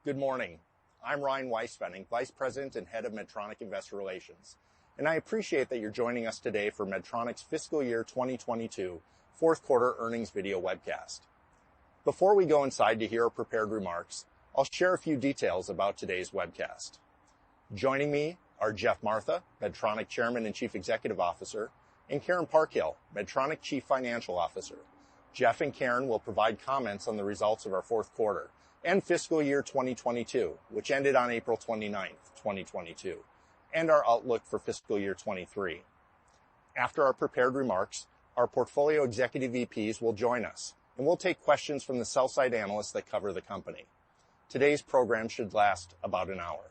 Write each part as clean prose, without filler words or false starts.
Good morning. I'm Ryan Weisfenning, Vice President and Head of Medtronic Investor Relations, and I appreciate that you're joining us today for Medtronic's Fiscal Year 2022 Fourth Quarter Earnings Video Webcast. Before we go inside to hear our prepared remarks, I'll share a few details about today's webcast. Joining me are Jeff Martha, Medtronic Chairman and Chief Executive Officer, and Karen Parkhill, Medtronic Chief Financial Officer. Jeff and Karen will provide comments on the results of our fourth quarter and fiscal year 2022, which ended on April 29th, 2022, and our outlook for fiscal year 23. After our prepared remarks, our portfolio executive VPs will join us, and we'll take questions from the sell-side analysts that cover the company. Today's program should last about an hour.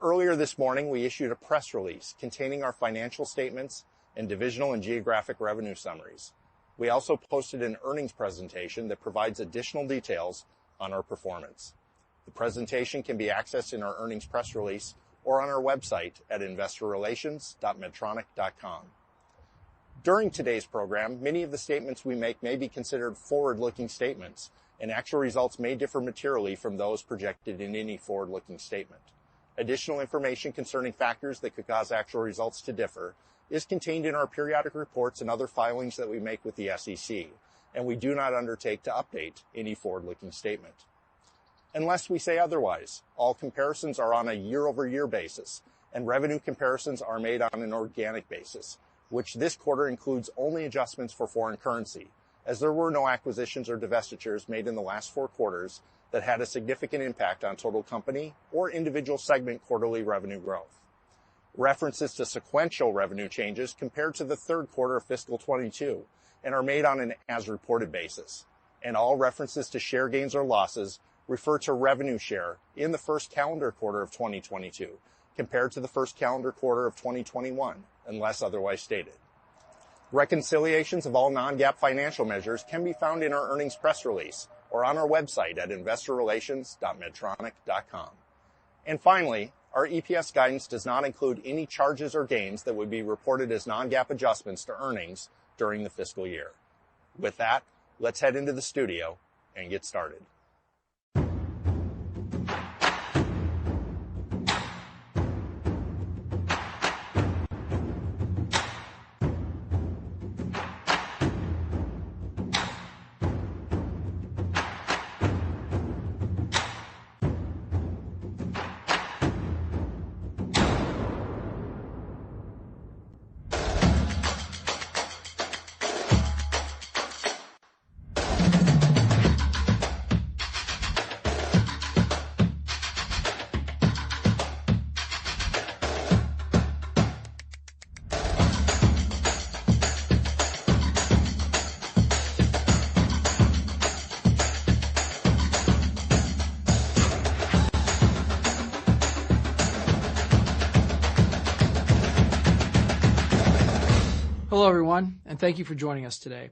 Earlier this morning, we issued a press release containing our financial statements and divisional and geographic revenue summaries. We also posted an earnings presentation that provides additional details on our performance. The presentation can be accessed in our earnings press release or on our website at investorrelations.medtronic.com. During today's program, many of the statements we make may be considered forward-looking statements, and actual results may differ materially from those projected in any forward-looking statement. Additional information concerning factors that could cause actual results to differ is contained in our periodic reports and other filings that we make with the SEC, and we do not undertake to update any forward-looking statement. Unless we say otherwise, all comparisons are on a year-over-year basis, and revenue comparisons are made on an organic basis, which this quarter includes only adjustments for foreign currency, as there were no acquisitions or divestitures made in the last 4 quarters that had a significant impact on total company or individual segment quarterly revenue growth. References to sequential revenue changes compared to the third quarter of fiscal 22 and are made on an as-reported basis, and all references to share gains or losses refer to revenue share in the first calendar quarter of 2022 compared to the first calendar quarter of 2021, unless otherwise stated. Reconciliations of all non-GAAP financial measures can be found in our earnings press release or on our website at investorrelations.medtronic.com. And finally, our EPS guidance does not include any charges or gains that would be reported as non-GAAP adjustments to earnings during the fiscal year. With that, let's head into the studio and get started. Hello, everyone, and thank you for joining us today.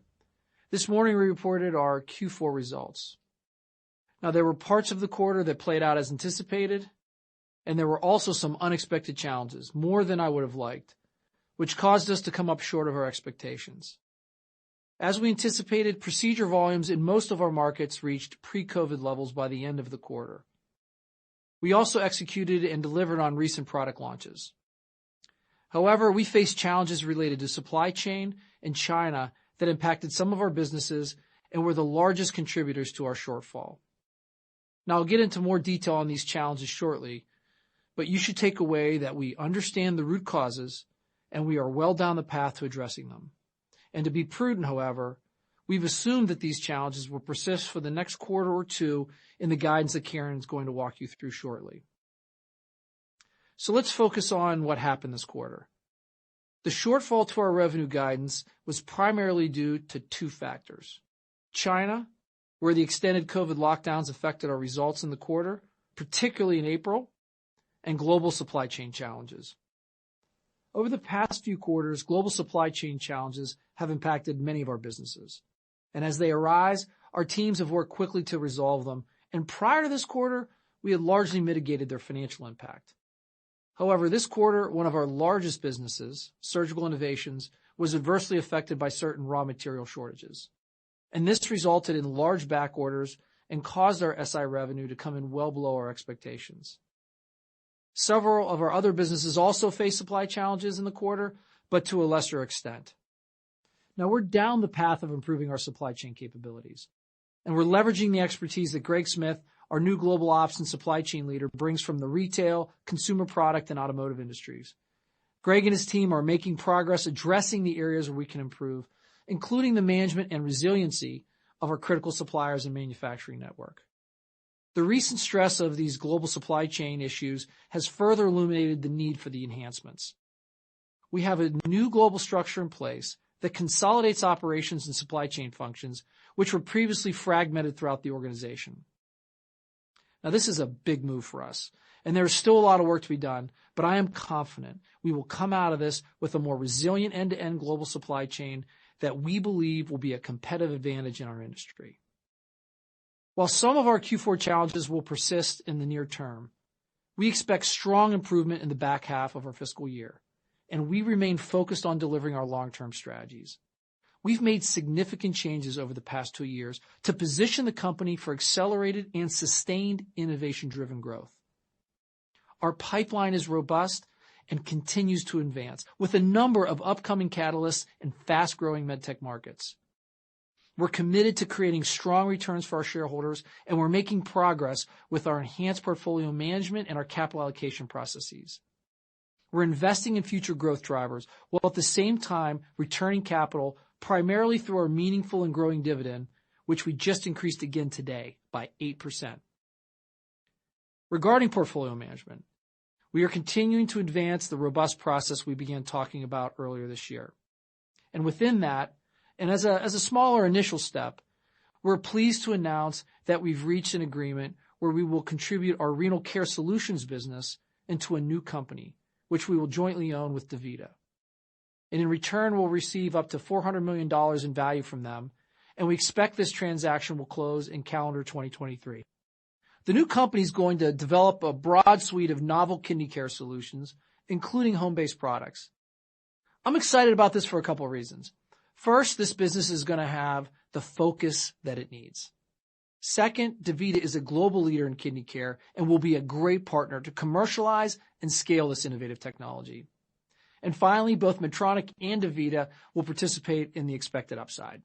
This morning, we reported our Q4 results. Now, there were parts of the quarter that played out as anticipated, and there were also some unexpected challenges, more than I would have liked, which caused us to come up short of our expectations. As we anticipated, procedure volumes in most of our markets reached pre-COVID levels by the end of the quarter. We also executed and delivered on recent product launches. However, we faced challenges related to supply chain in China that impacted some of our businesses and were the largest contributors to our shortfall. Now, I'll get into more detail on these challenges shortly, but you should take away that we understand the root causes and we are well down the path to addressing them. And to be prudent, however, we've assumed that these challenges will persist for the next quarter or two in the guidance that Karen is going to walk you through shortly. So let's focus on what happened this quarter. The shortfall to our revenue guidance was primarily due to 2 factors. China, where the extended COVID lockdowns affected our results in the quarter, particularly in April, and global supply chain challenges. Over the past few quarters, global supply chain challenges have impacted many of our businesses. And as they arise, our teams have worked quickly to resolve them, and prior to this quarter, we had largely mitigated their financial impact. However, this quarter, one of our largest businesses, Surgical Innovations, was adversely affected by certain raw material shortages. And this resulted in large back orders and caused our SI revenue to come in well below our expectations. Several of our other businesses also faced supply challenges in the quarter, but to a lesser extent. Now we're down the path of improving our supply chain capabilities, and we're leveraging the expertise that Greg Smith, our new global ops and supply chain leader, brings from the retail, consumer product, and automotive industries. Greg and his team are making progress addressing the areas where we can improve, including the management and resiliency of our critical suppliers and manufacturing network. The recent stress of these global supply chain issues has further illuminated the need for the enhancements. We have a new global structure in place that consolidates operations and supply chain functions, which were previously fragmented throughout the organization. Now, this is a big move for us, and there is still a lot of work to be done, but I am confident we will come out of this with a more resilient end-to-end global supply chain that we believe will be a competitive advantage in our industry. While some of our Q4 challenges will persist in the near term, we expect strong improvement in the back half of our fiscal year, and we remain focused on delivering our long-term strategies. We've made significant changes over the past 2 years to position the company for accelerated and sustained innovation-driven growth. Our pipeline is robust and continues to advance with a number of upcoming catalysts in fast-growing medtech markets. We're committed to creating strong returns for our shareholders, and we're making progress with our enhanced portfolio management and our capital allocation processes. We're investing in future growth drivers while at the same time returning capital primarily through our meaningful and growing dividend, which we just increased again today by 8%. Regarding portfolio management, we are continuing to advance the robust process we began talking about earlier this year. And within that, and as a smaller initial step, we're pleased to announce that we've reached an agreement where we will contribute our renal care solutions business into a new company, which we will jointly own with DaVita. And in return, we'll receive up to $400 million in value from them, and we expect this transaction will close in calendar 2023. The new company is going to develop a broad suite of novel kidney care solutions, including home-based products. I'm excited about this for a couple of reasons. First, this business is going to have the focus that it needs. Second, DaVita is a global leader in kidney care and will be a great partner to commercialize and scale this innovative technology. And finally, both Medtronic and DaVita will participate in the expected upside.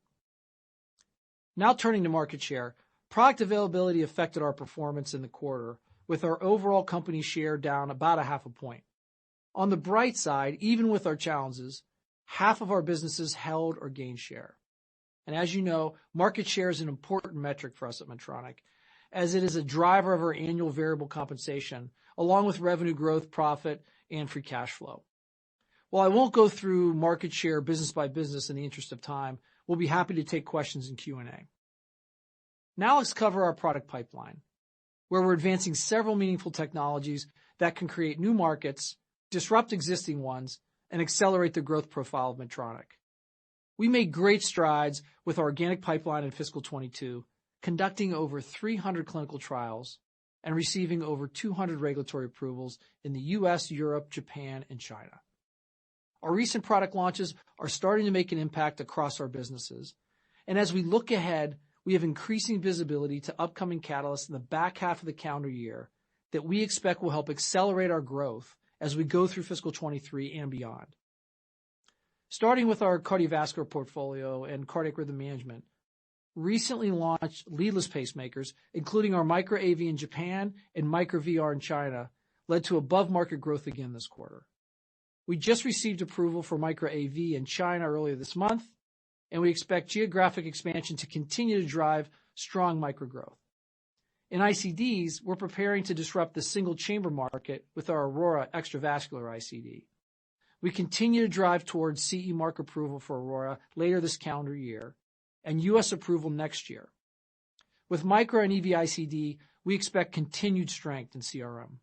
Now turning to market share, product availability affected our performance in the quarter, with our overall company share down about 0.5 point. On the bright side, even with our challenges, half of our businesses held or gained share. And as you know, market share is an important metric for us at Medtronic, as it is a driver of our annual variable compensation, along with revenue growth, profit, and free cash flow. While I won't go through market share business by business in the interest of time, we'll be happy to take questions in Q&A. Now let's cover our product pipeline, where we're advancing several meaningful technologies that can create new markets, disrupt existing ones, and accelerate the growth profile of Medtronic. We made great strides with our organic pipeline in fiscal 22, conducting over 300 clinical trials and receiving over 200 regulatory approvals in the US, Europe, Japan, and China. Our recent product launches are starting to make an impact across our businesses, and as we look ahead, we have increasing visibility to upcoming catalysts in the back half of the calendar year that we expect will help accelerate our growth as we go through fiscal 23 and beyond. Starting with our cardiovascular portfolio and cardiac rhythm management, recently launched leadless pacemakers, including our Micra AV in Japan and Micra VR in China, led to above-market growth again this quarter. We just received approval for Micra AV in China earlier this month, and we expect geographic expansion to continue to drive strong Micra growth. In ICDs, we're preparing to disrupt the single-chamber market with our Aurora extravascular ICD. We continue to drive towards CE mark approval for Aurora later this calendar year and U.S. approval next year. With Micra and EV ICD, we expect continued strength in CRM.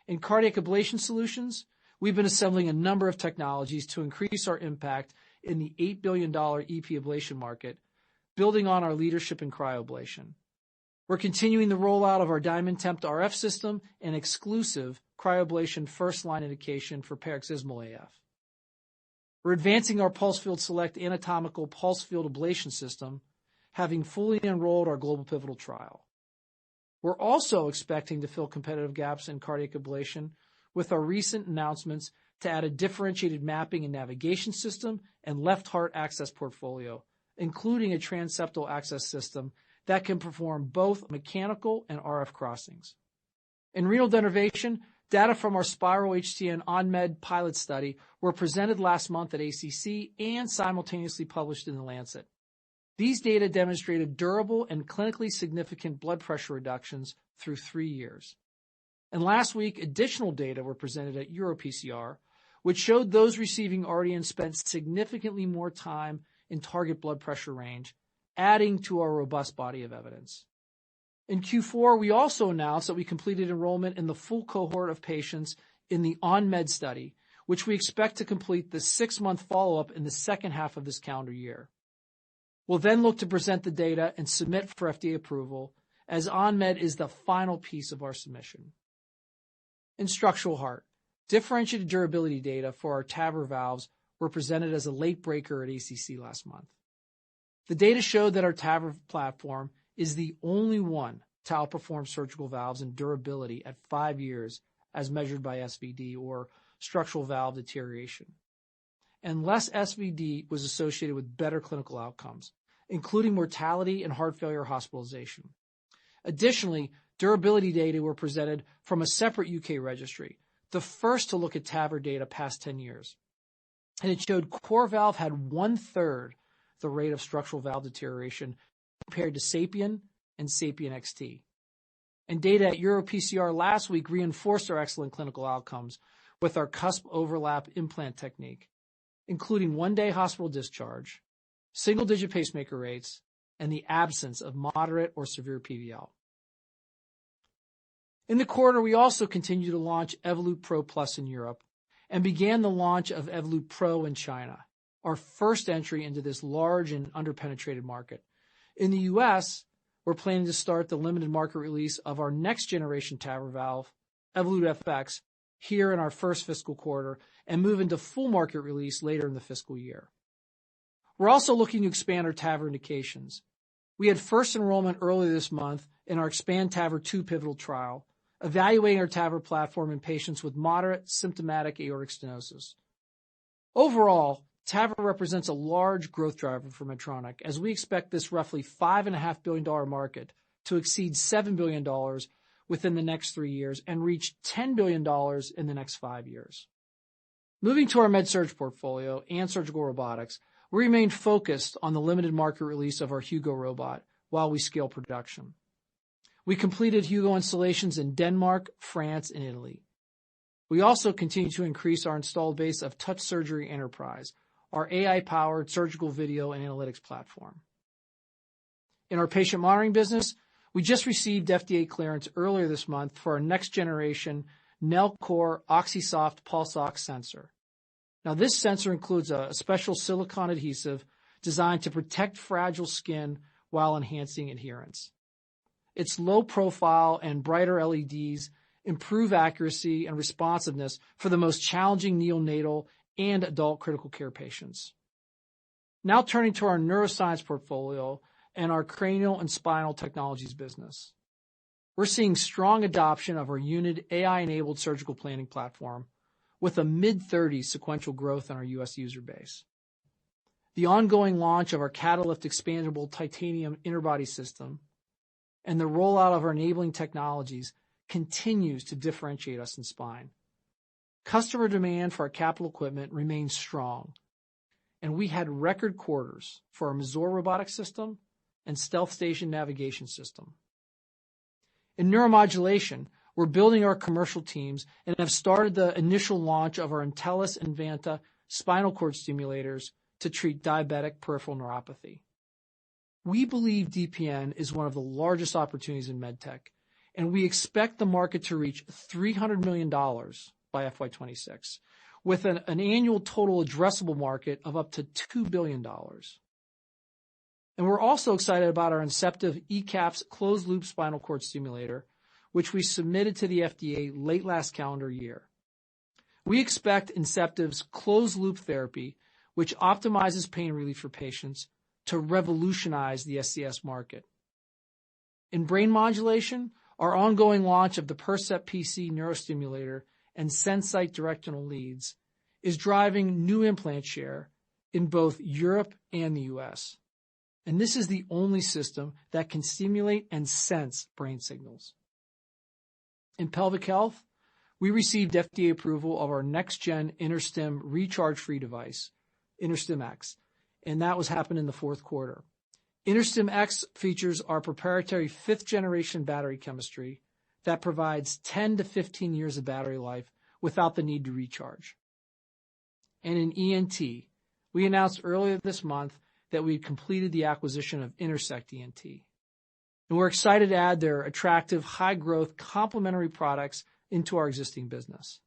In cardiac ablation solutions, we've been assembling a number of technologies to increase our impact in the $8 billion EP ablation market, building on our leadership in cryoablation. We're continuing the rollout of our Diamond Temp RF system and exclusive cryoablation first-line indication for paroxysmal AF. We're advancing our Pulse Field Select anatomical pulse field ablation system having fully enrolled our global pivotal trial. We're also expecting to fill competitive gaps in cardiac ablation with our recent announcements to add a differentiated mapping and navigation system and left heart access portfolio, including a transeptal access system that can perform both mechanical and RF crossings. In renal denervation, data from our Spiral HTN OnMed pilot study were presented last month at ACC and simultaneously published in The Lancet. These data demonstrated durable and clinically significant blood pressure reductions through 3 years. And last week, additional data were presented at EuroPCR, which showed those receiving RDN spent significantly more time in target blood pressure range, adding to our robust body of evidence. In Q4, we also announced that we completed enrollment in the full cohort of patients in the OnMed study, which we expect to complete the 6-month follow-up in the second half of this calendar year. We'll then look to present the data and submit for FDA approval, as OnMed is the final piece of our submission. In structural heart, differentiated durability data for our TAVR valves were presented as a late breaker at ACC last month. The data showed that our TAVR platform is the only one to outperform surgical valves in durability at 5 years as measured by SVD, or structural valve deterioration. And less SVD was associated with better clinical outcomes, including mortality and heart failure hospitalization. Additionally, durability data were presented from a separate UK registry, the first to look at TAVR data past 10 years. And it showed core valve had 1/3 the rate of structural valve deterioration compared to SAPIEN and SAPIEN XT. And data at EuroPCR last week reinforced our excellent clinical outcomes with our cusp overlap implant technique, including 1-day hospital discharge, single-digit pacemaker rates, and the absence of moderate or severe PVL. In the quarter, we also continued to launch Evolut Pro Plus in Europe and began the launch of Evolut Pro in China, our first entry into this large and underpenetrated market. In the U.S., we're planning to start the limited market release of our next-generation TAVR valve, Evolut FX, here in our first fiscal quarter and move into full market release later in the fiscal year. We're also looking to expand our TAVR indications. We had first enrollment earlier this month in our Expand TAVR 2 pivotal trial, evaluating our TAVR platform in patients with moderate symptomatic aortic stenosis. Overall, TAVR represents a large growth driver for Medtronic, as we expect this roughly $5.5 billion market to exceed $7 billion within the next 3 years and reach $10 billion in the next 5 years. Moving to our MedSurg portfolio and surgical robotics, we remain focused on the limited market release of our Hugo robot while we scale production. We completed Hugo installations in Denmark, France, and Italy. We also continue to increase our installed base of Touch Surgery Enterprise, our AI-powered surgical video and analytics platform. In our patient monitoring business, we just received FDA clearance earlier this month for our next-generation Nellcore OxySoft Pulse Ox sensor. Now, this sensor includes a special silicone adhesive designed to protect fragile skin while enhancing adherence. Its low profile and brighter LEDs improve accuracy and responsiveness for the most challenging neonatal and adult critical care patients. Now turning to our neuroscience portfolio and our cranial and spinal technologies business. We're seeing strong adoption of our Unit AI-enabled surgical planning platform with a mid-30s sequential growth in our U.S. user base. The ongoing launch of our Catalyft expandable titanium interbody system and the rollout of our enabling technologies continues to differentiate us in spine. Customer demand for our capital equipment remains strong, and we had record quarters for our Mazor robotic system and Stealth Station navigation system. In neuromodulation, we're building our commercial teams and have started the initial launch of our Intellis and Vanta spinal cord stimulators to treat diabetic peripheral neuropathy. We believe DPN is one of the largest opportunities in medtech, and we expect the market to reach $300 million by FY26, with an annual total addressable market of up to $2 billion. And we're also excited about our Inceptiv ECAPS closed-loop spinal cord stimulator, which we submitted to the FDA late last calendar year. We expect Inceptiv's closed-loop therapy, which optimizes pain relief for patients, to revolutionize the SCS market. In brain modulation, our ongoing launch of the Percept PC neurostimulator and SenSight directional leads is driving new implant share in both Europe and the US. And this is the only system that can stimulate and sense brain signals. In pelvic health, we received FDA approval of our next-gen InterStim recharge-free device, InterStim X, and that was happened in the fourth quarter. InterStim X features our proprietary fifth-generation battery chemistry that provides 10 to 15 years of battery life without the need to recharge. And in ENT, we announced earlier this month that we had completed the acquisition of Intersect ENT. And we're excited to add their attractive, high-growth, complementary products into our existing business.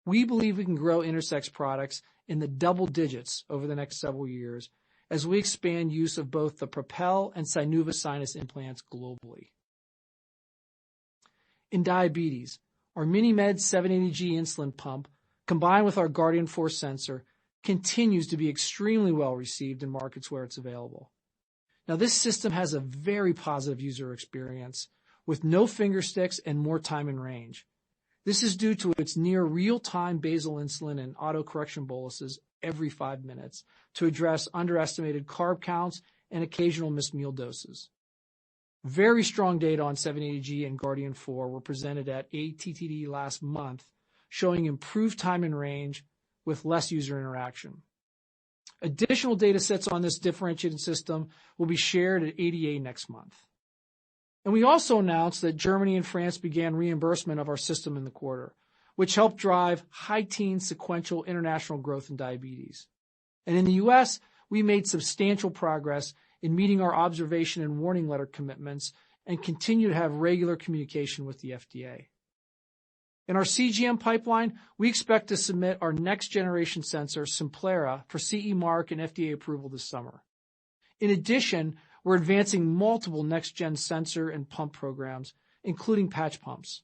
We believe we can grow Intersect's products in the double digits over the next several years as we expand use of both the Propel and Sinuva sinus implants globally. In diabetes, our MiniMed 780G insulin pump, combined with our Guardian 4 sensor, continues to be extremely well received in markets where it's available. Now, this system has a very positive user experience with no finger sticks and more time in range. This is due to its near real-time basal insulin and auto-correction boluses every 5 minutes to address underestimated carb counts and occasional missed meal doses. Very strong data on 780G and Guardian 4 were presented at ATTD last month, showing improved time in range with less user interaction. Additional data sets on this differentiated system will be shared at ADA next month. And we also announced that Germany and France began reimbursement of our system in the quarter, which helped drive high-teen sequential international growth in diabetes. And in the U.S., we made substantial progress in meeting our observation and warning letter commitments and continue to have regular communication with the FDA. In our CGM pipeline, we expect to submit our next-generation sensor, Simplera, for CE mark and FDA approval this summer. In addition, we're advancing multiple next-gen sensor and pump programs, including patch pumps.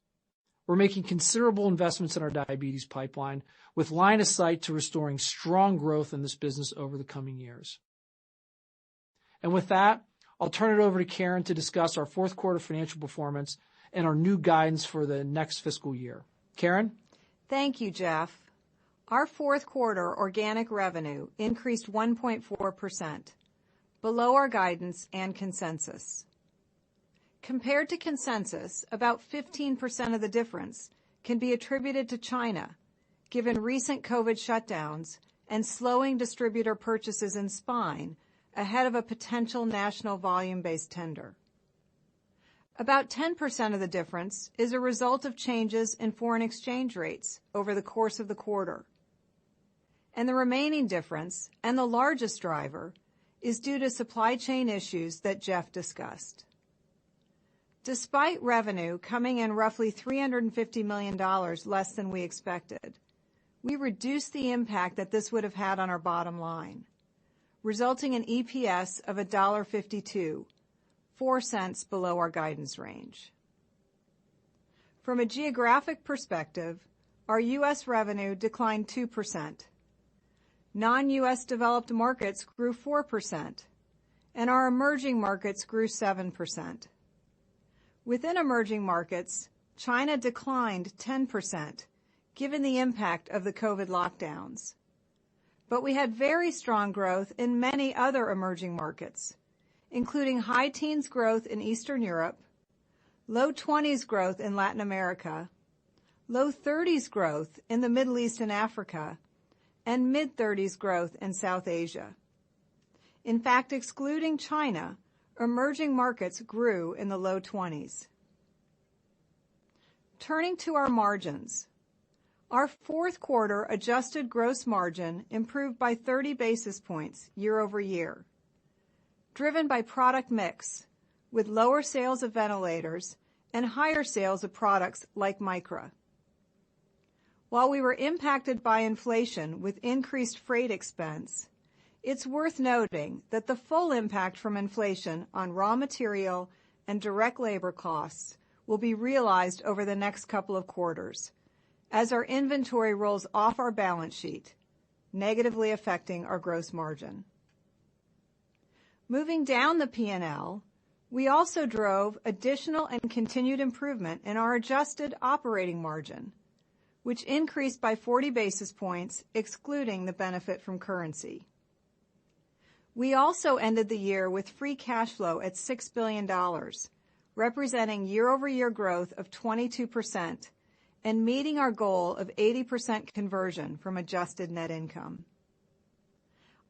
We're making considerable investments in our diabetes pipeline with line of sight to restoring strong growth in this business over the coming years. And with that, I'll turn it over to Karen to discuss our fourth quarter financial performance and our new guidance for the next fiscal year. Karen? Thank you, Jeff. Our fourth quarter organic revenue increased 1.4%, below our guidance and consensus. Compared to consensus, about 15% of the difference can be attributed to China, given recent COVID shutdowns and slowing distributor purchases in spine ahead of a potential national volume-based tender. About 10% of the difference is a result of changes in foreign exchange rates over the course of the quarter. And the remaining difference, and the largest driver, is due to supply chain issues that Jeff discussed. Despite revenue coming in roughly $350 million less than we expected, we reduced the impact that this would have had on our bottom line, resulting in EPS of $1.52, 4 cents below our guidance range. From a geographic perspective, our U.S. revenue declined 2%. Non-U.S. developed markets grew 4%, and our emerging markets grew 7%. Within emerging markets, China declined 10%, given the impact of the COVID lockdowns. But we had very strong growth in many other emerging markets, including high teens growth in Eastern Europe, low 20s growth in Latin America, low 30s growth in the Middle East and Africa, and mid-30s growth in South Asia. In fact, excluding China, emerging markets grew in the low 20s. Turning to our margins, our fourth quarter adjusted gross margin improved by 30 basis points year over year, driven by product mix, with lower sales of ventilators and higher sales of products like Micra. While we were impacted by inflation with increased freight expense, it's worth noting that the full impact from inflation on raw material and direct labor costs will be realized over the next couple of quarters as our inventory rolls off our balance sheet, negatively affecting our gross margin. Moving down the P&L, we also drove additional and continued improvement in our adjusted operating margin, which increased by 40 basis points, excluding the benefit from currency. We also ended the year with free cash flow at $6 billion, representing year-over-year growth of 22% and meeting our goal of 80% conversion from adjusted net income.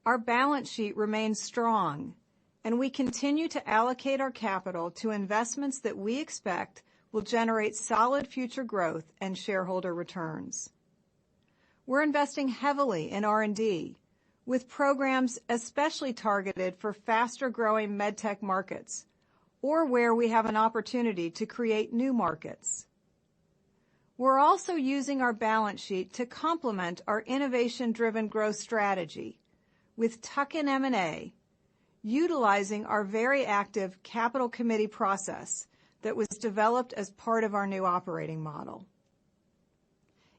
Our balance sheet remains strong, and we continue to allocate our capital to investments that we expect will generate solid future growth and shareholder returns. We're investing heavily in R&D, with programs especially targeted for faster-growing medtech markets, or where we have an opportunity to create new markets. We're also using our balance sheet to complement our innovation-driven growth strategy with tuck-in M&A, utilizing our very active capital committee process that was developed as part of our new operating model.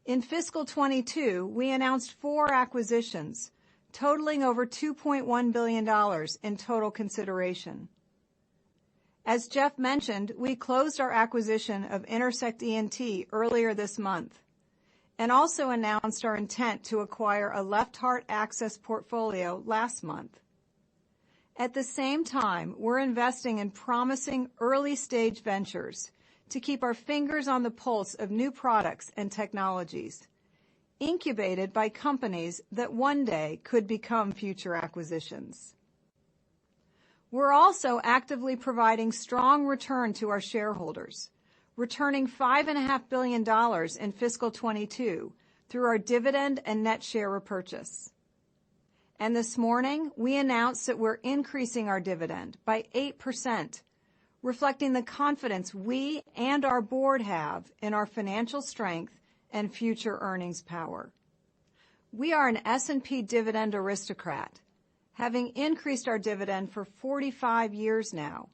In fiscal 22, we announced 4 acquisitions, totaling over $2.1 billion in total consideration. As Jeff mentioned, we closed our acquisition of Intersect ENT earlier this month and also announced our intent to acquire a left heart access portfolio last month. At the same time, we're investing in promising early-stage ventures to keep our fingers on the pulse of new products and technologies, incubated by companies that one day could become future acquisitions. We're also actively providing strong return to our shareholders, returning $5.5 billion in fiscal 22 through our dividend and net share repurchase. And this morning, we announced that we're increasing our dividend by 8%, reflecting the confidence we and our board have in our financial strength and future earnings power. We are an S&P dividend aristocrat, having increased our dividend for 45 years now,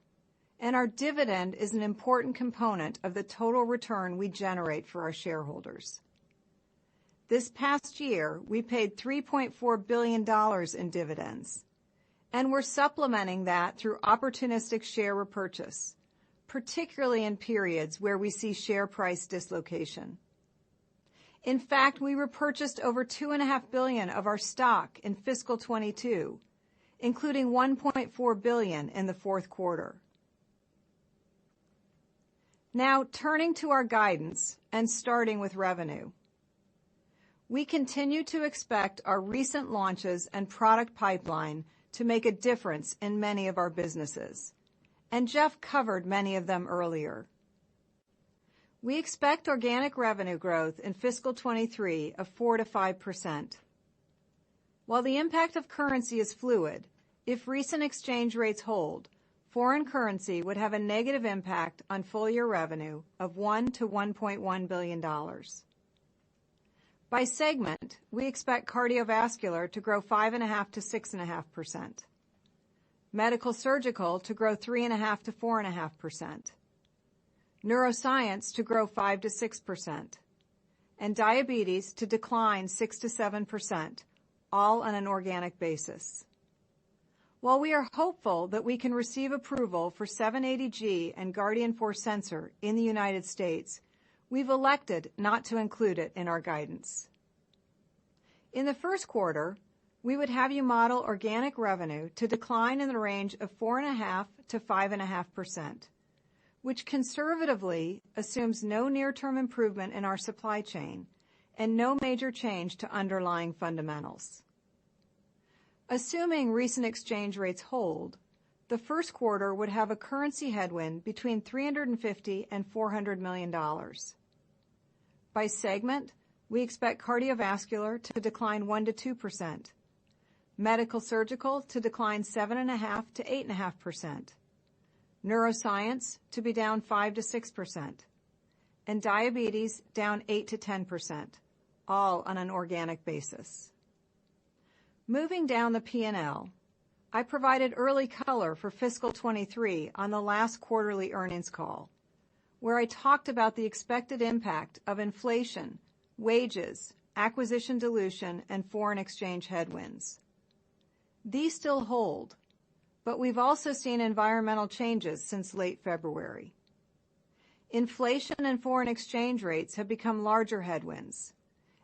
and our dividend is an important component of the total return we generate for our shareholders. This past year, we paid $3.4 billion in dividends, and we're supplementing that through opportunistic share repurchase, particularly in periods where we see share price dislocation. In fact, we repurchased over $2.5 billion of our stock in fiscal 22, including $1.4 billion in the fourth quarter. Now, turning to our guidance and starting with revenue. We continue to expect our recent launches and product pipeline to make a difference in many of our businesses, and Jeff covered many of them earlier. We expect organic revenue growth in fiscal 23 of 4 to 5%. While the impact of currency is fluid, if recent exchange rates hold, foreign currency would have a negative impact on full-year revenue of $1 to $1.1 billion. By segment, we expect cardiovascular to grow 5.5 to 6.5%, medical surgical to grow 3.5 to 4.5%, neuroscience to grow 5 to 6%, and diabetes to decline 6 to 7%, all on an organic basis. While we are hopeful that we can receive approval for 780G and Guardian 4 sensor in the United States, we've elected not to include it in our guidance. In the first quarter, we would have you model organic revenue to decline in the range of 4.5 to 5.5%, which conservatively assumes no near-term improvement in our supply chain and no major change to underlying fundamentals. Assuming recent exchange rates hold, the first quarter would have a currency headwind between $350 and $400 million. By segment, we expect cardiovascular to decline 1 to 2%, medical surgical to decline 7.5 to 8.5%, neuroscience to be down 5 to 6%, and diabetes down 8 to 10%, all on an organic basis. Moving down the P&L, I provided early color for fiscal 23 on the last quarterly earnings call, where I talked about the expected impact of inflation, wages, acquisition dilution, and foreign exchange headwinds. These still hold, but we've also seen environmental changes since late February. Inflation and foreign exchange rates have become larger headwinds,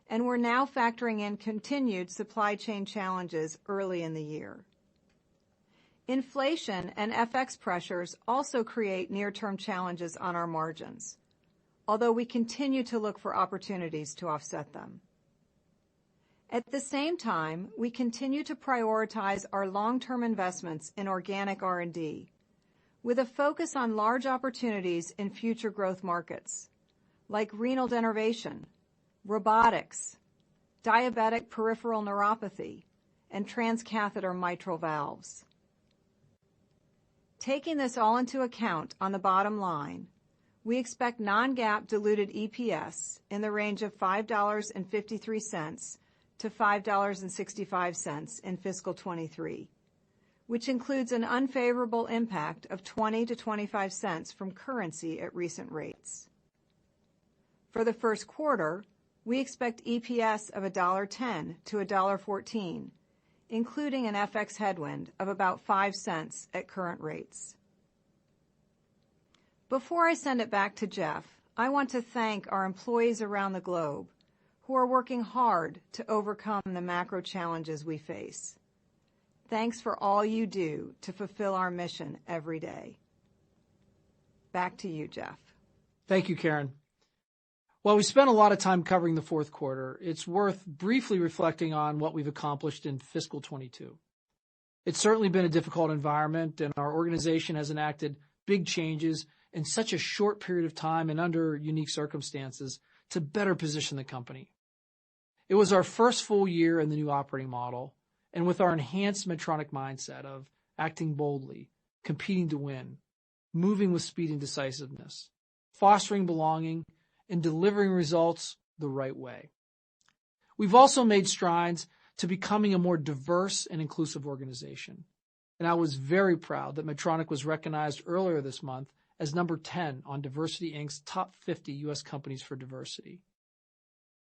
and we're now factoring in continued supply chain challenges early in the year. Inflation and FX pressures also create near-term challenges on our margins, although we continue to look for opportunities to offset them. At the same time, we continue to prioritize our long-term investments in organic R&D, with a focus on large opportunities in future growth markets, like renal denervation, robotics, diabetic peripheral neuropathy, and transcatheter mitral valves. Taking this all into account on the bottom line, we expect non-GAAP diluted EPS in the range of $5.53 to $5.65 in fiscal 23, which includes an unfavorable impact of 20 to 25 cents from currency at recent rates. For the first quarter, we expect EPS of $1.10 to $1.14, including an FX headwind of about 5 cents at current rates. Before I send it back to Jeff, I want to thank our employees around the globe who are working hard to overcome the macro challenges we face. Thanks for all you do to fulfill our mission every day. Back to you, Jeff. Thank you, Karen. While we spent a lot of time covering the fourth quarter, it's worth briefly reflecting on what we've accomplished in fiscal 22. It's certainly been a difficult environment, and our organization has enacted big changes in such a short period of time and under unique circumstances to better position the company. It was our first full year in the new operating model, and with our enhanced Medtronic mindset of acting boldly, competing to win, moving with speed and decisiveness, fostering belonging, and delivering results the right way. We've also made strides to becoming a more diverse and inclusive organization, and I was very proud that Medtronic was recognized earlier this month as number 10 on Diversity Inc.'s top 50 U.S. companies for diversity.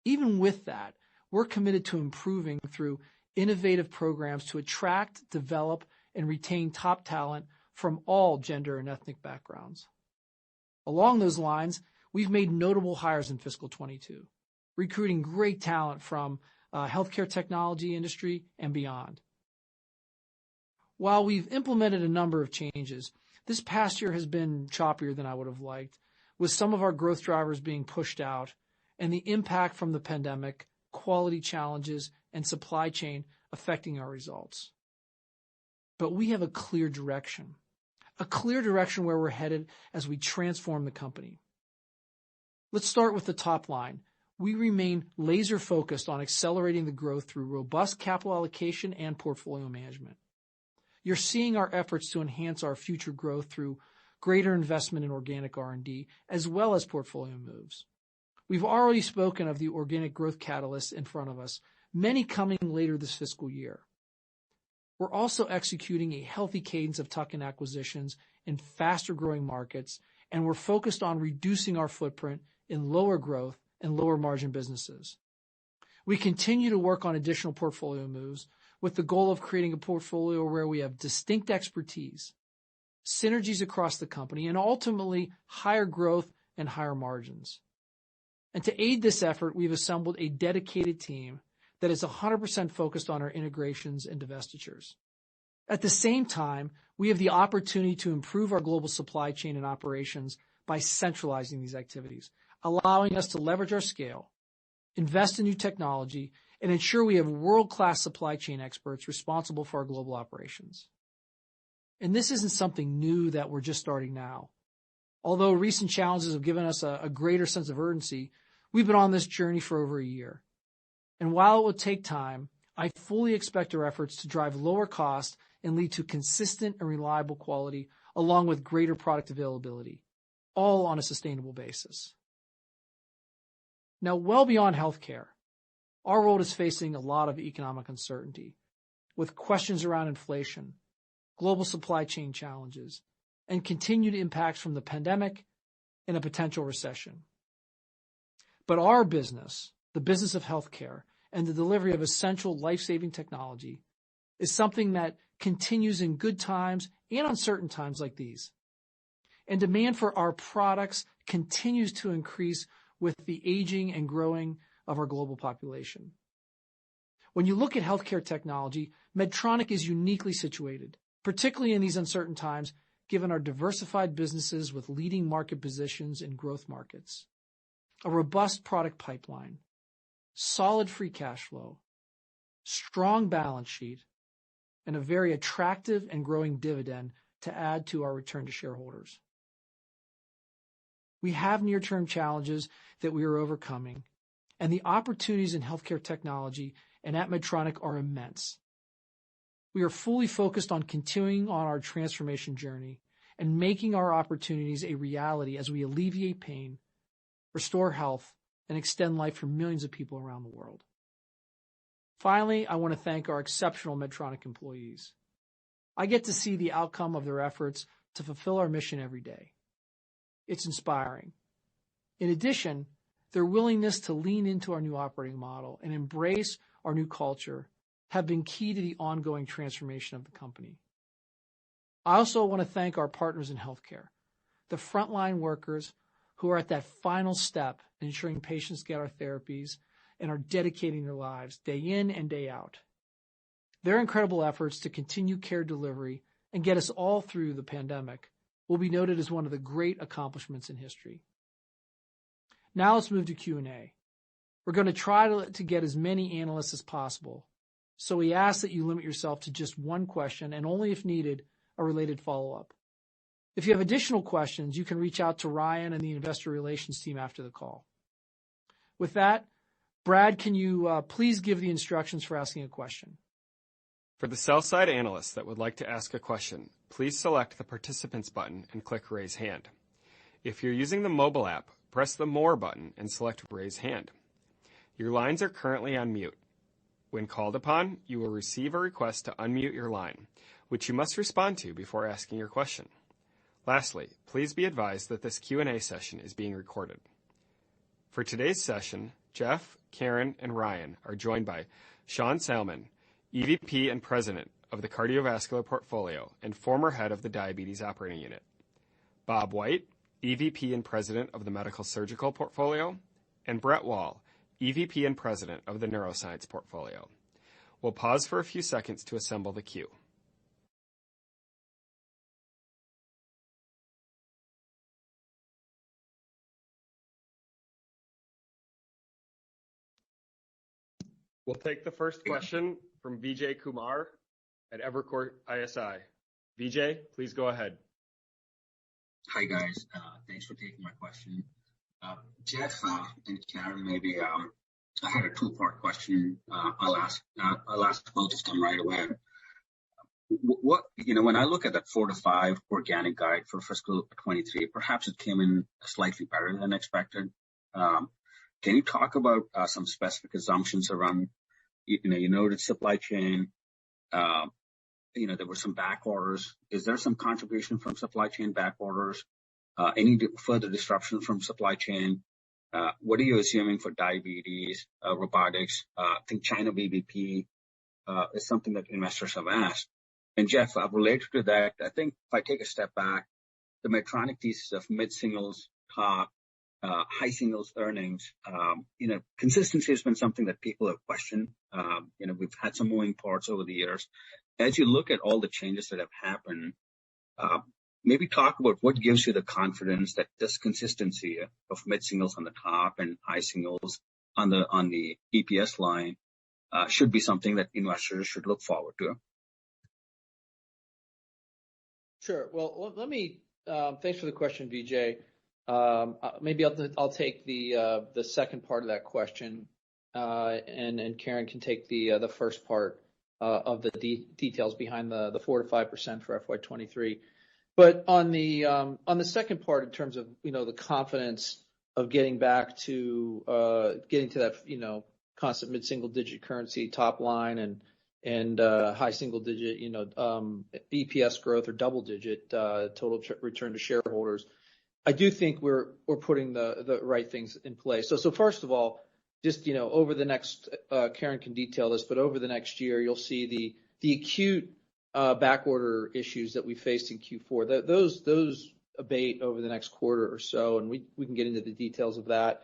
Even with that, we're committed to improving through innovative programs to attract, develop, and retain top talent from all gender and ethnic backgrounds. Along those lines, we've made notable hires in fiscal 22, recruiting great talent from healthcare technology industry and beyond. While we've implemented a number of changes, this past year has been choppier than I would have liked, with some of our growth drivers being pushed out and the impact from the pandemic, quality challenges, and supply chain affecting our results. But we have a clear direction where we're headed as we transform the company. Let's start with the top line. We remain laser focused on accelerating the growth through robust capital allocation and portfolio management. You're seeing our efforts to enhance our future growth through greater investment in organic R&D as well as portfolio moves. We've already spoken of the organic growth catalysts in front of us, many coming later this fiscal year. We're also executing a healthy cadence of tuck-in acquisitions in faster growing markets, and we're focused on reducing our footprint in lower growth and lower margin businesses. We continue to work on additional portfolio moves with the goal of creating a portfolio where we have distinct expertise, synergies across the company, and ultimately higher growth and higher margins. And to aid this effort, we've assembled a dedicated team that is 100% focused on our integrations and divestitures. At the same time, we have the opportunity to improve our global supply chain and operations by centralizing these activities, allowing us to leverage our scale, invest in new technology, and ensure we have world-class supply chain experts responsible for our global operations. And this isn't something new that we're just starting now. Although recent challenges have given us a greater sense of urgency, we've been on this journey for over a year. And while it will take time, I fully expect our efforts to drive lower cost and lead to consistent and reliable quality along with greater product availability, all on a sustainable basis. Now, well beyond healthcare, our world is facing a lot of economic uncertainty, with questions around inflation, global supply chain challenges, and continued impacts from the pandemic and a potential recession. But our business, the business of healthcare, and the delivery of essential life-saving technology is something that continues in good times and uncertain times like these. And demand for our products continues to increase with the aging and growing of our global population. When you look at healthcare technology, Medtronic is uniquely situated, particularly in these uncertain times, given our diversified businesses with leading market positions in growth markets, a robust product pipeline, solid free cash flow, strong balance sheet, and a very attractive and growing dividend to add to our return to shareholders. We have near-term challenges that we are overcoming, and the opportunities in healthcare technology and at Medtronic are immense. We are fully focused on continuing on our transformation journey and making our opportunities a reality as we alleviate pain, restore health, and extend life for millions of people around the world. Finally, I want to thank our exceptional Medtronic employees. I get to see the outcome of their efforts to fulfill our mission every day. It's inspiring. In addition, their willingness to lean into our new operating model and embrace our new culture have been key to the ongoing transformation of the company. I also want to thank our partners in healthcare, the frontline workers who are at that final step in ensuring patients get our therapies and are dedicating their lives day in and day out. Their incredible efforts to continue care delivery and get us all through the pandemic will be noted as one of the great accomplishments in history. Now let's move to Q&A. We're going to try to get as many analysts as possible, so we ask that you limit yourself to just one question and only if needed, a related follow-up. If you have additional questions, you can reach out to Ryan and the investor relations team after the call. With that, Brad, can you please give the instructions for asking a question? For the sell-side analysts that would like to ask a question, please select the Participants button and click Raise Hand. If you're using the mobile app, press the More button and select Raise Hand. Your lines are currently on mute. When called upon, you will receive a request to unmute your line, which you must respond to before asking your question. Lastly, please be advised that this Q&A session is being recorded. For today's session, Jeff, Karen, and Ryan are joined by Sean Salmon, EVP and President of the Cardiovascular Portfolio and former head of the Diabetes Operating Unit, Bob White, EVP and President of the Medical Surgical Portfolio, and Brett Wall, EVP and President of the Neuroscience Portfolio. We'll pause for a few seconds to assemble the queue. We'll take the first question from Vijay Kumar at Evercore ISI. Vijay, please go ahead. Hi, guys. Thanks for taking my question. Jeff and Karen, maybe I had a two-part question. I'll ask both of them right away. When I look at that 4 to 5 organic guide for fiscal 23, perhaps it came in slightly better than expected. Can you talk about some specific assumptions around, you noted supply chain, there were some back orders. Is there some contribution from supply chain back orders? Any further disruption from supply chain? What are you assuming for diabetes, robotics? I think China VBP is something that investors have asked. And Jeff, related to that, I think if I take a step back, the Medtronic thesis of mid-singles top, high singles earnings, consistency has been something that people have questioned. We've had some moving parts over the years. As you look at all the changes that have happened, maybe talk about what gives you the confidence that this consistency of mid-singles on the top and high singles on the EPS line should be something that investors should look forward to. Sure. Well, let me. Thanks for the question, Vijay. Maybe I'll take the second part of that question, and Karen can take the first part of the details behind the 4 to 5% for FY23. But on the second part, in terms of the confidence of getting back to that constant mid-single digit currency top line and high single digit EPS growth or double digit total return to shareholders, I do think we're putting the right things in place. So first of all, just over the next Karen can detail this, but over the next year you'll see the acute backorder issues that we faced in Q4. Those abate over the next quarter or so, and we can get into the details of that.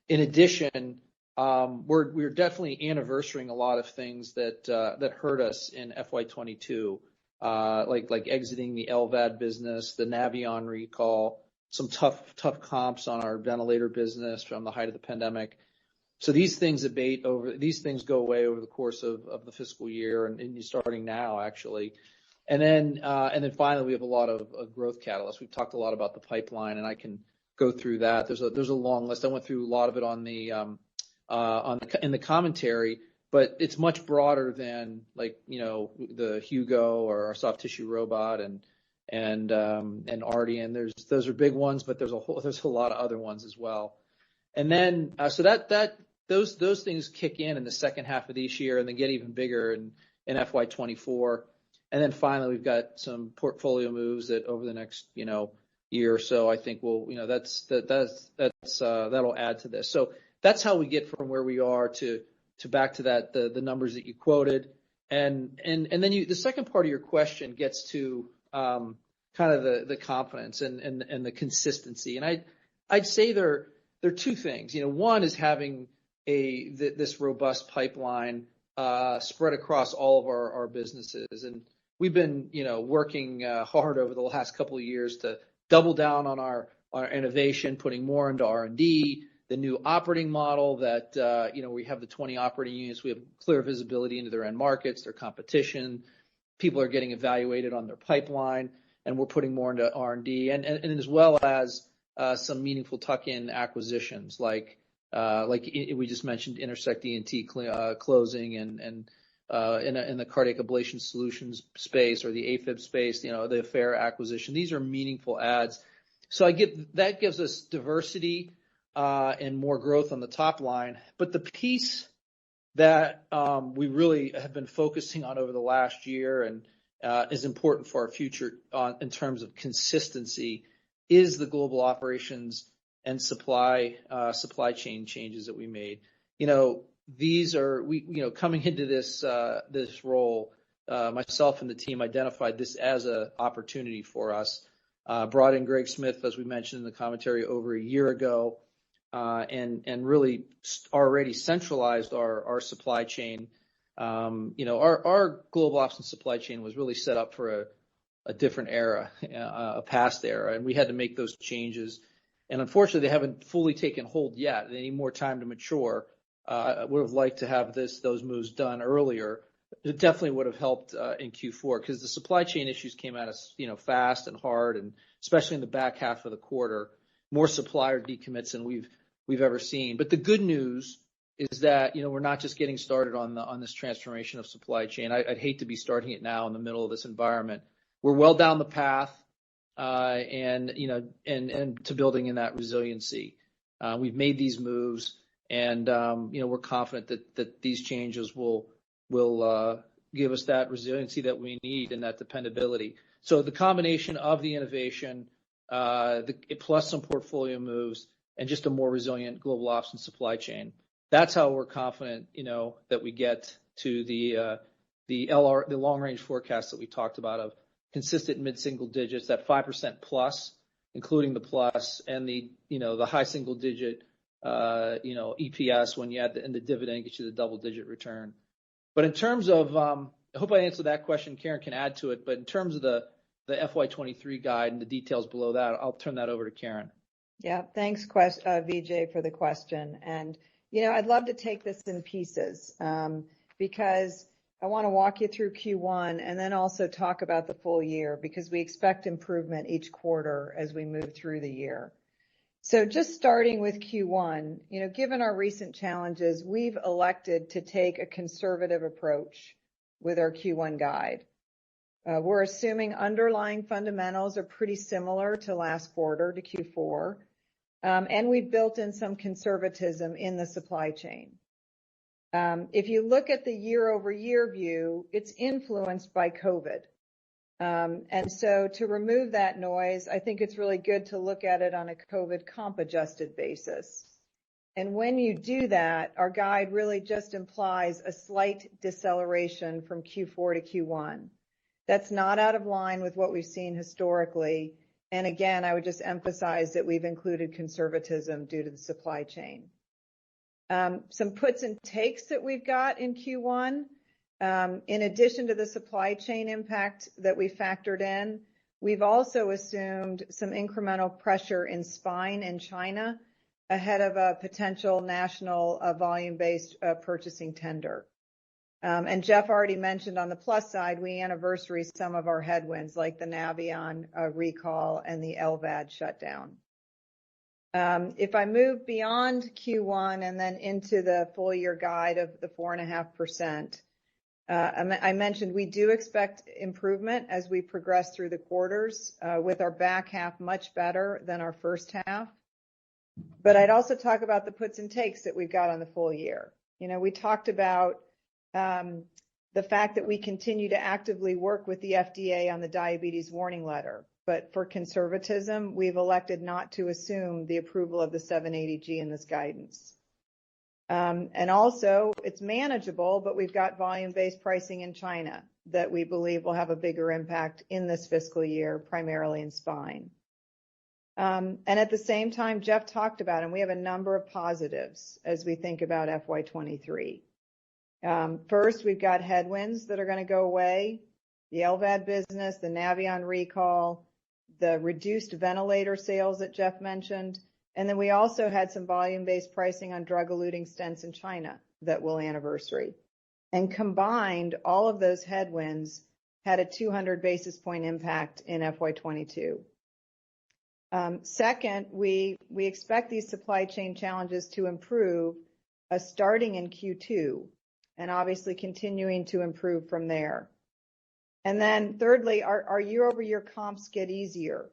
In addition, we're definitely anniversarying a lot of things that hurt us in FY22, like exiting the LVAD business, the Navion recall, some tough comps on our ventilator business from the height of the pandemic. So these things go away over the course of the fiscal year and starting now, actually. And then finally, we have a lot of growth catalysts. We've talked a lot about the pipeline, and I can go through that. There's a long list. I went through a lot of it in the commentary, but it's much broader than the Hugo or our soft tissue robot and Ardian. Those are big ones, but there's a lot of other ones as well. And then so those things kick in the second half of this year and then get even bigger in FY24. And then finally, we've got some portfolio moves that over the next year or so, I think that'll add to this. So that's how we get from where we are to back to that the numbers that you quoted. And then the second part of your question gets to kind of the confidence and the consistency. And I'd say there are two things. One is having this robust pipeline spread across all of our businesses. And we've been, working hard over the last couple of years to double down on our innovation, putting more into R&D, the new operating model that, we have the 20 operating units. We have clear visibility into their end markets, their competition. People are getting evaluated on their pipeline, and we're putting more into R&D and as well as some meaningful tuck-in acquisitions like we just mentioned Intersect ENT closing and in the cardiac ablation solutions space or the AFib space, the Affair acquisition. These are meaningful adds. So that gives us diversity and more growth on the top line. But the piece that we really have been focusing on over the last year and is important for our future in terms of consistency is the global operations and supply chain changes that we made. These are coming into this role. Myself and the team identified this as an opportunity for us. Brought in Greg Smith, as we mentioned in the commentary, over a year ago, and really already centralized our supply chain. Our global ops and supply chain was really set up for a different era, a past era, and we had to make those changes. And unfortunately, they haven't fully taken hold yet. They need more time to mature. I would have liked to have those moves done earlier. It definitely would have helped in Q4 because the supply chain issues came at us, fast and hard, and especially in the back half of the quarter, more supplier decommits than we've ever seen. But the good news is that we're not just getting started on this transformation of supply chain. I'd hate to be starting it now in the middle of this environment. We're well down the path, and to building in that resiliency. We've made these moves. And we're confident that these changes will give us that resiliency that we need and that dependability. So the combination of the innovation, plus some portfolio moves, and just a more resilient global ops and supply chain. That's how we're confident, that we get to the long range forecast that we talked about of consistent mid-single digits, that 5% plus, including the plus, and the high single digit. EPS when you add the dividend gets you the double-digit return. But in terms of, I hope I answered that question. Karen can add to it. But in terms of the FY23 guide and the details below that, I'll turn that over to Karen. Yeah, thanks, Vijay, for the question. And I'd love to take this in pieces because I want to walk you through Q1 and then also talk about the full year because we expect improvement each quarter as we move through the year. So just starting with Q1, given our recent challenges, we've elected to take a conservative approach with our Q1 guide. We're assuming underlying fundamentals are pretty similar to last quarter, to Q4, and we've built in some conservatism in the supply chain. If you look at the year-over-year view, it's influenced by COVID. And so to remove that noise, I think it's really good to look at it on a COVID comp adjusted basis. And when you do that, our guide really just implies a slight deceleration from Q4 to Q1. That's not out of line with what we've seen historically. And again, I would just emphasize that we've included conservatism due to the supply chain. Some puts and takes that we've got in Q1. In addition to the supply chain impact that we factored in, we've also assumed some incremental pressure in spine in China ahead of a potential national volume-based purchasing tender. And Jeff already mentioned on the plus side, we anniversary some of our headwinds like the Navion recall and the LVAD shutdown. If I move beyond Q1 and then into the full year guide of the 4.5%, I mentioned we do expect improvement as we progress through the quarters, with our back half much better than our first half. But I'd also talk about the puts and takes that we've got on the full year. You know, we talked about the fact that we continue to actively work with the FDA on the diabetes warning letter. But for conservatism, we've elected not to assume the approval of the 780G in this guidance. And also, it's manageable, but we've got volume-based pricing in China that we believe will have a bigger impact in this fiscal year, primarily in spine. And at the same time, Jeff talked about, and we have a number of positives as we think about FY23. First, we've got headwinds that are going to go away, the LVAD business, the Navion recall, the reduced ventilator sales that Jeff mentioned, and then we also had some volume-based pricing on drug-eluting stents in China that will anniversary. And combined, all of those headwinds had a 200 basis point impact in FY22. Second, we expect these supply chain challenges to improve starting in Q2 and obviously continuing to improve from there. And then thirdly, our year-over-year comps get easier,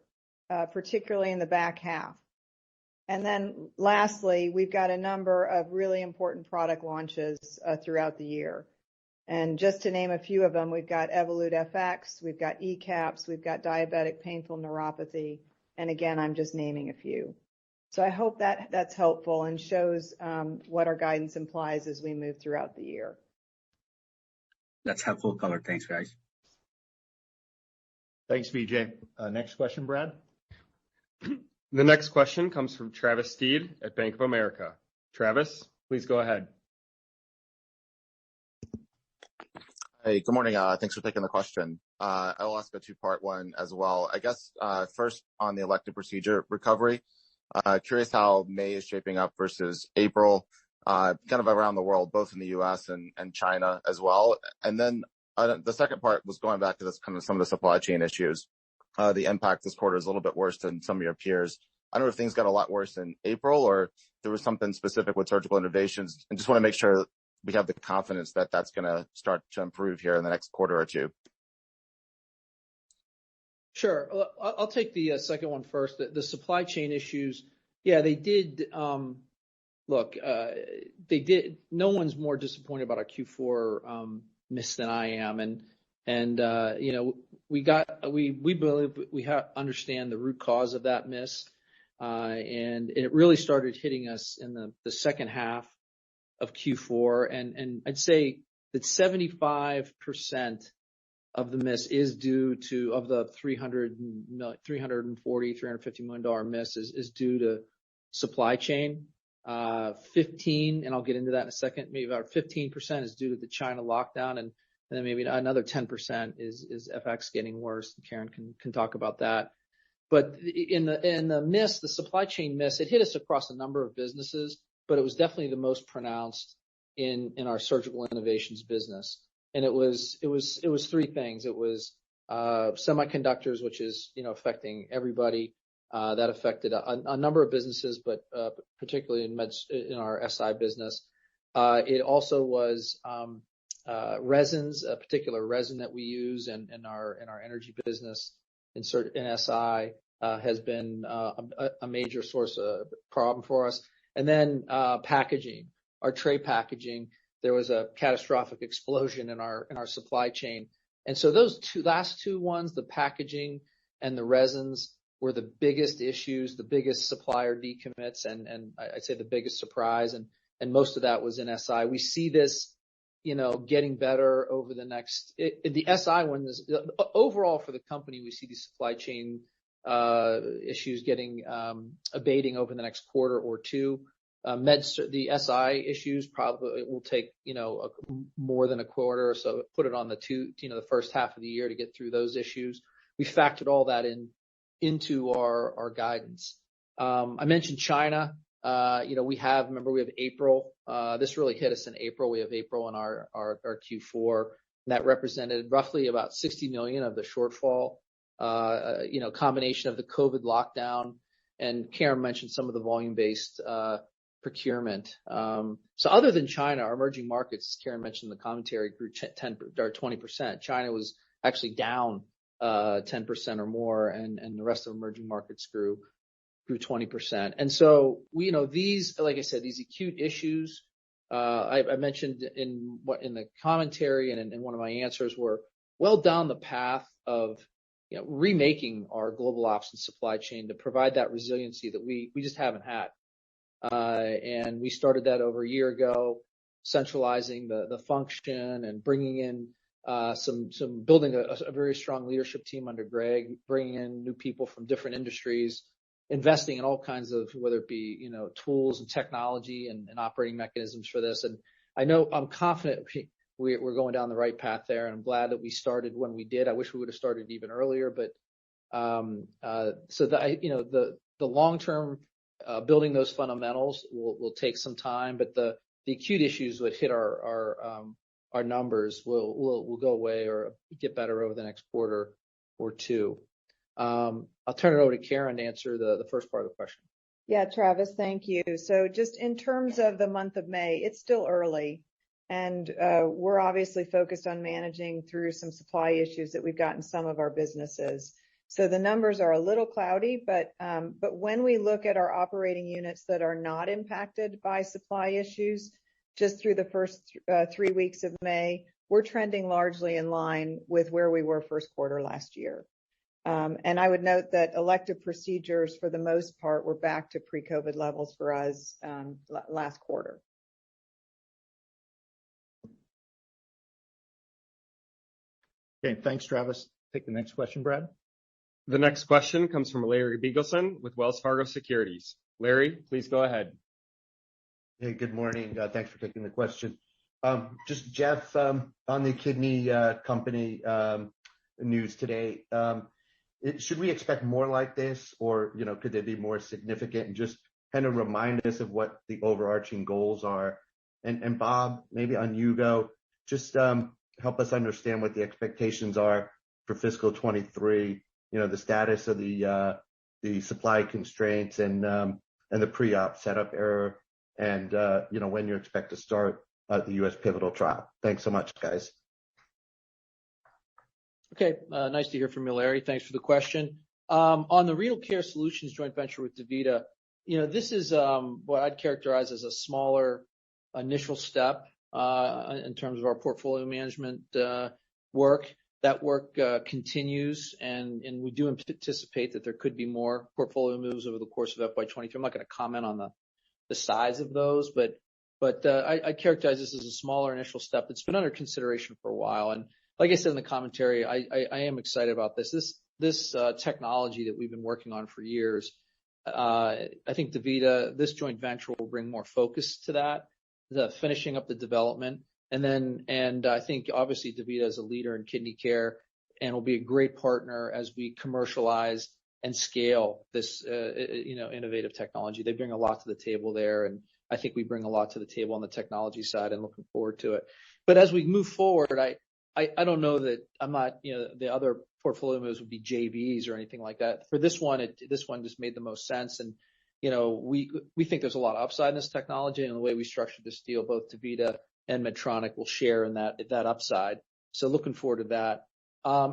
particularly in the back half. And then lastly, we've got a number of really important product launches throughout the year. And just to name a few of them, we've got Evolut FX, we've got ECAPs, we've got diabetic painful neuropathy. And again, I'm just naming a few. So I hope that that's helpful and shows what our guidance implies as we move throughout the year. That's helpful color. Thanks, guys. Thanks, Vijay. Next question, Brad. The next question comes from Travis Steed at Bank of America. Travis, please go ahead. Hey, good morning. Thanks for taking the question. I will ask a two-part one as well. I guess first on the elective procedure recovery, curious how May is shaping up versus April, kind of around the world, both in the U.S. and China as well. And then the second part was going back to this kind of some of the supply chain issues. The impact this quarter is a little bit worse than some of your peers. I don't know if things got a lot worse in April or there was something specific with surgical innovations. And just want to make sure we have the confidence that that's going to start to improve here in the next quarter or two. Sure. I'll take the second one first. The supply chain issues, yeah, they did. Look, they did. No one's more disappointed about our Q4 miss than I am, and you know, we believe we understand the root cause of that miss, and it really started hitting us in the second half of Q4, and I'd say that 75% of the miss is due to, of the $350 million miss is due to supply chain. 15, and I'll get into that in a second, maybe about 15% is due to the China lockdown, and then maybe another 10% is FX getting worse. Karen can talk about that. But in the miss, the supply chain miss, it hit us across a number of businesses, but it was definitely the most pronounced in our surgical innovations business. And it was three things. It was semiconductors, which is, you know, affecting everybody. That affected a number of businesses, but particularly in our SI business. It also was resins, a particular resin that we use in our energy business in SI has been a major source of problem for us. And then packaging, our tray packaging. There was a catastrophic explosion in our supply chain, and so those last two ones, the packaging and the resins, were the biggest issues, the biggest supplier decommits, and I'd say the biggest surprise, and most of that was in SI. We see this getting better over the next, the SI one is overall for the company, we see these supply chain, issues getting, abating over the next quarter or two. The SI issues probably will take, more than a quarter or so, put it on the first half of the year to get through those issues. We factored all that into our guidance. I mentioned China. We have April. This really hit us in April. We have April in our Q4. And that represented roughly about $60 million of the shortfall, combination of the COVID lockdown. And Karen mentioned some of the volume-based, procurement. So other than China, our emerging markets, Karen mentioned in the commentary, grew 10 or 20%. China was actually down 10% or more, and the rest of emerging markets grew 20%. And so these, like I said, these acute issues, I mentioned in the commentary and in one of my answers, were well down the path of remaking our global ops and supply chain to provide that resiliency that we just haven't had. And we started that over a year ago, centralizing the function and bringing in building a very strong leadership team under Greg, bringing in new people from different industries, investing in all kinds of, whether it be, tools and technology and operating mechanisms for this. And I'm confident we're going down the right path there. And I'm glad that we started when we did. I wish we would have started even earlier, but, the long-term, building those fundamentals will take some time, but the acute issues would hit our numbers will go away or get better over the next quarter or two. I'll turn it over to Karen to answer the first part of the question. Yeah, Travis, thank you. So just in terms of the month of May, it's still early, and we're obviously focused on managing through some supply issues that we've got in some of our businesses. So the numbers are a little cloudy, but when we look at our operating units that are not impacted by supply issues, just through the first 3 weeks of May, we're trending largely in line with where we were first quarter last year. And I would note that elective procedures, for the most part, were back to pre-COVID levels for us last quarter. Okay, thanks, Travis. Take the next question, Brad. The next question comes from Larry Biegelsen with Wells Fargo Securities. Larry, please go ahead. Hey, good morning. Thanks for taking the question. Just Jeff, on the kidney company news today, should we expect more like this, or could they be more significant? And just kind of remind us of what the overarching goals are. And Bob, maybe on Hugo, just help us understand what the expectations are for fiscal 23. The status of the supply constraints and the pre-op setup error, and when you expect to start the U.S. pivotal trial. Thanks so much, guys. Okay, nice to hear from you, Larry. Thanks for the question. On the Renal Care Solutions joint venture with DaVita, this is what I'd characterize as a smaller initial step in terms of our portfolio management work. That work continues, and we do anticipate that there could be more portfolio moves over the course of FY23. I'm not going to comment on the size of those, but I characterize this as a smaller initial step. It's been under consideration for a while, and like I said in the commentary, I am excited about this. This technology that we've been working on for years. I think DaVita, this joint venture, will bring more focus to that, the finishing up the development. And I think obviously DaVita is a leader in kidney care and will be a great partner as we commercialize and scale this, innovative technology. They bring a lot to the table there, and I think we bring a lot to the table on the technology side, and looking forward to it. But as we move forward, I don't know that I'm not, the other portfolio moves would be JVs or anything like that. For this one, this one just made the most sense. And, we think there's a lot of upside in this technology, and the way we structured this deal, both DaVita and Medtronic will share in that upside. So looking forward to that.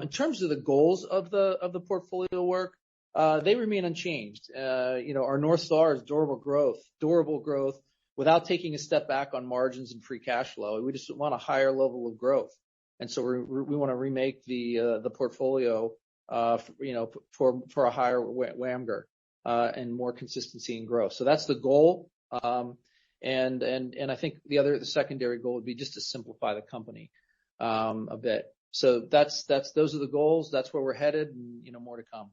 In terms of the goals of the portfolio work, they remain unchanged. Our North Star is durable growth without taking a step back on margins and free cash flow. We just want a higher level of growth. And so we want to remake the portfolio, for a higher WAMGR, and more consistency and growth. So that's the goal. And I think the secondary goal would be just to simplify the company, a bit. So those are the goals. That's where we're headed, and, more to come.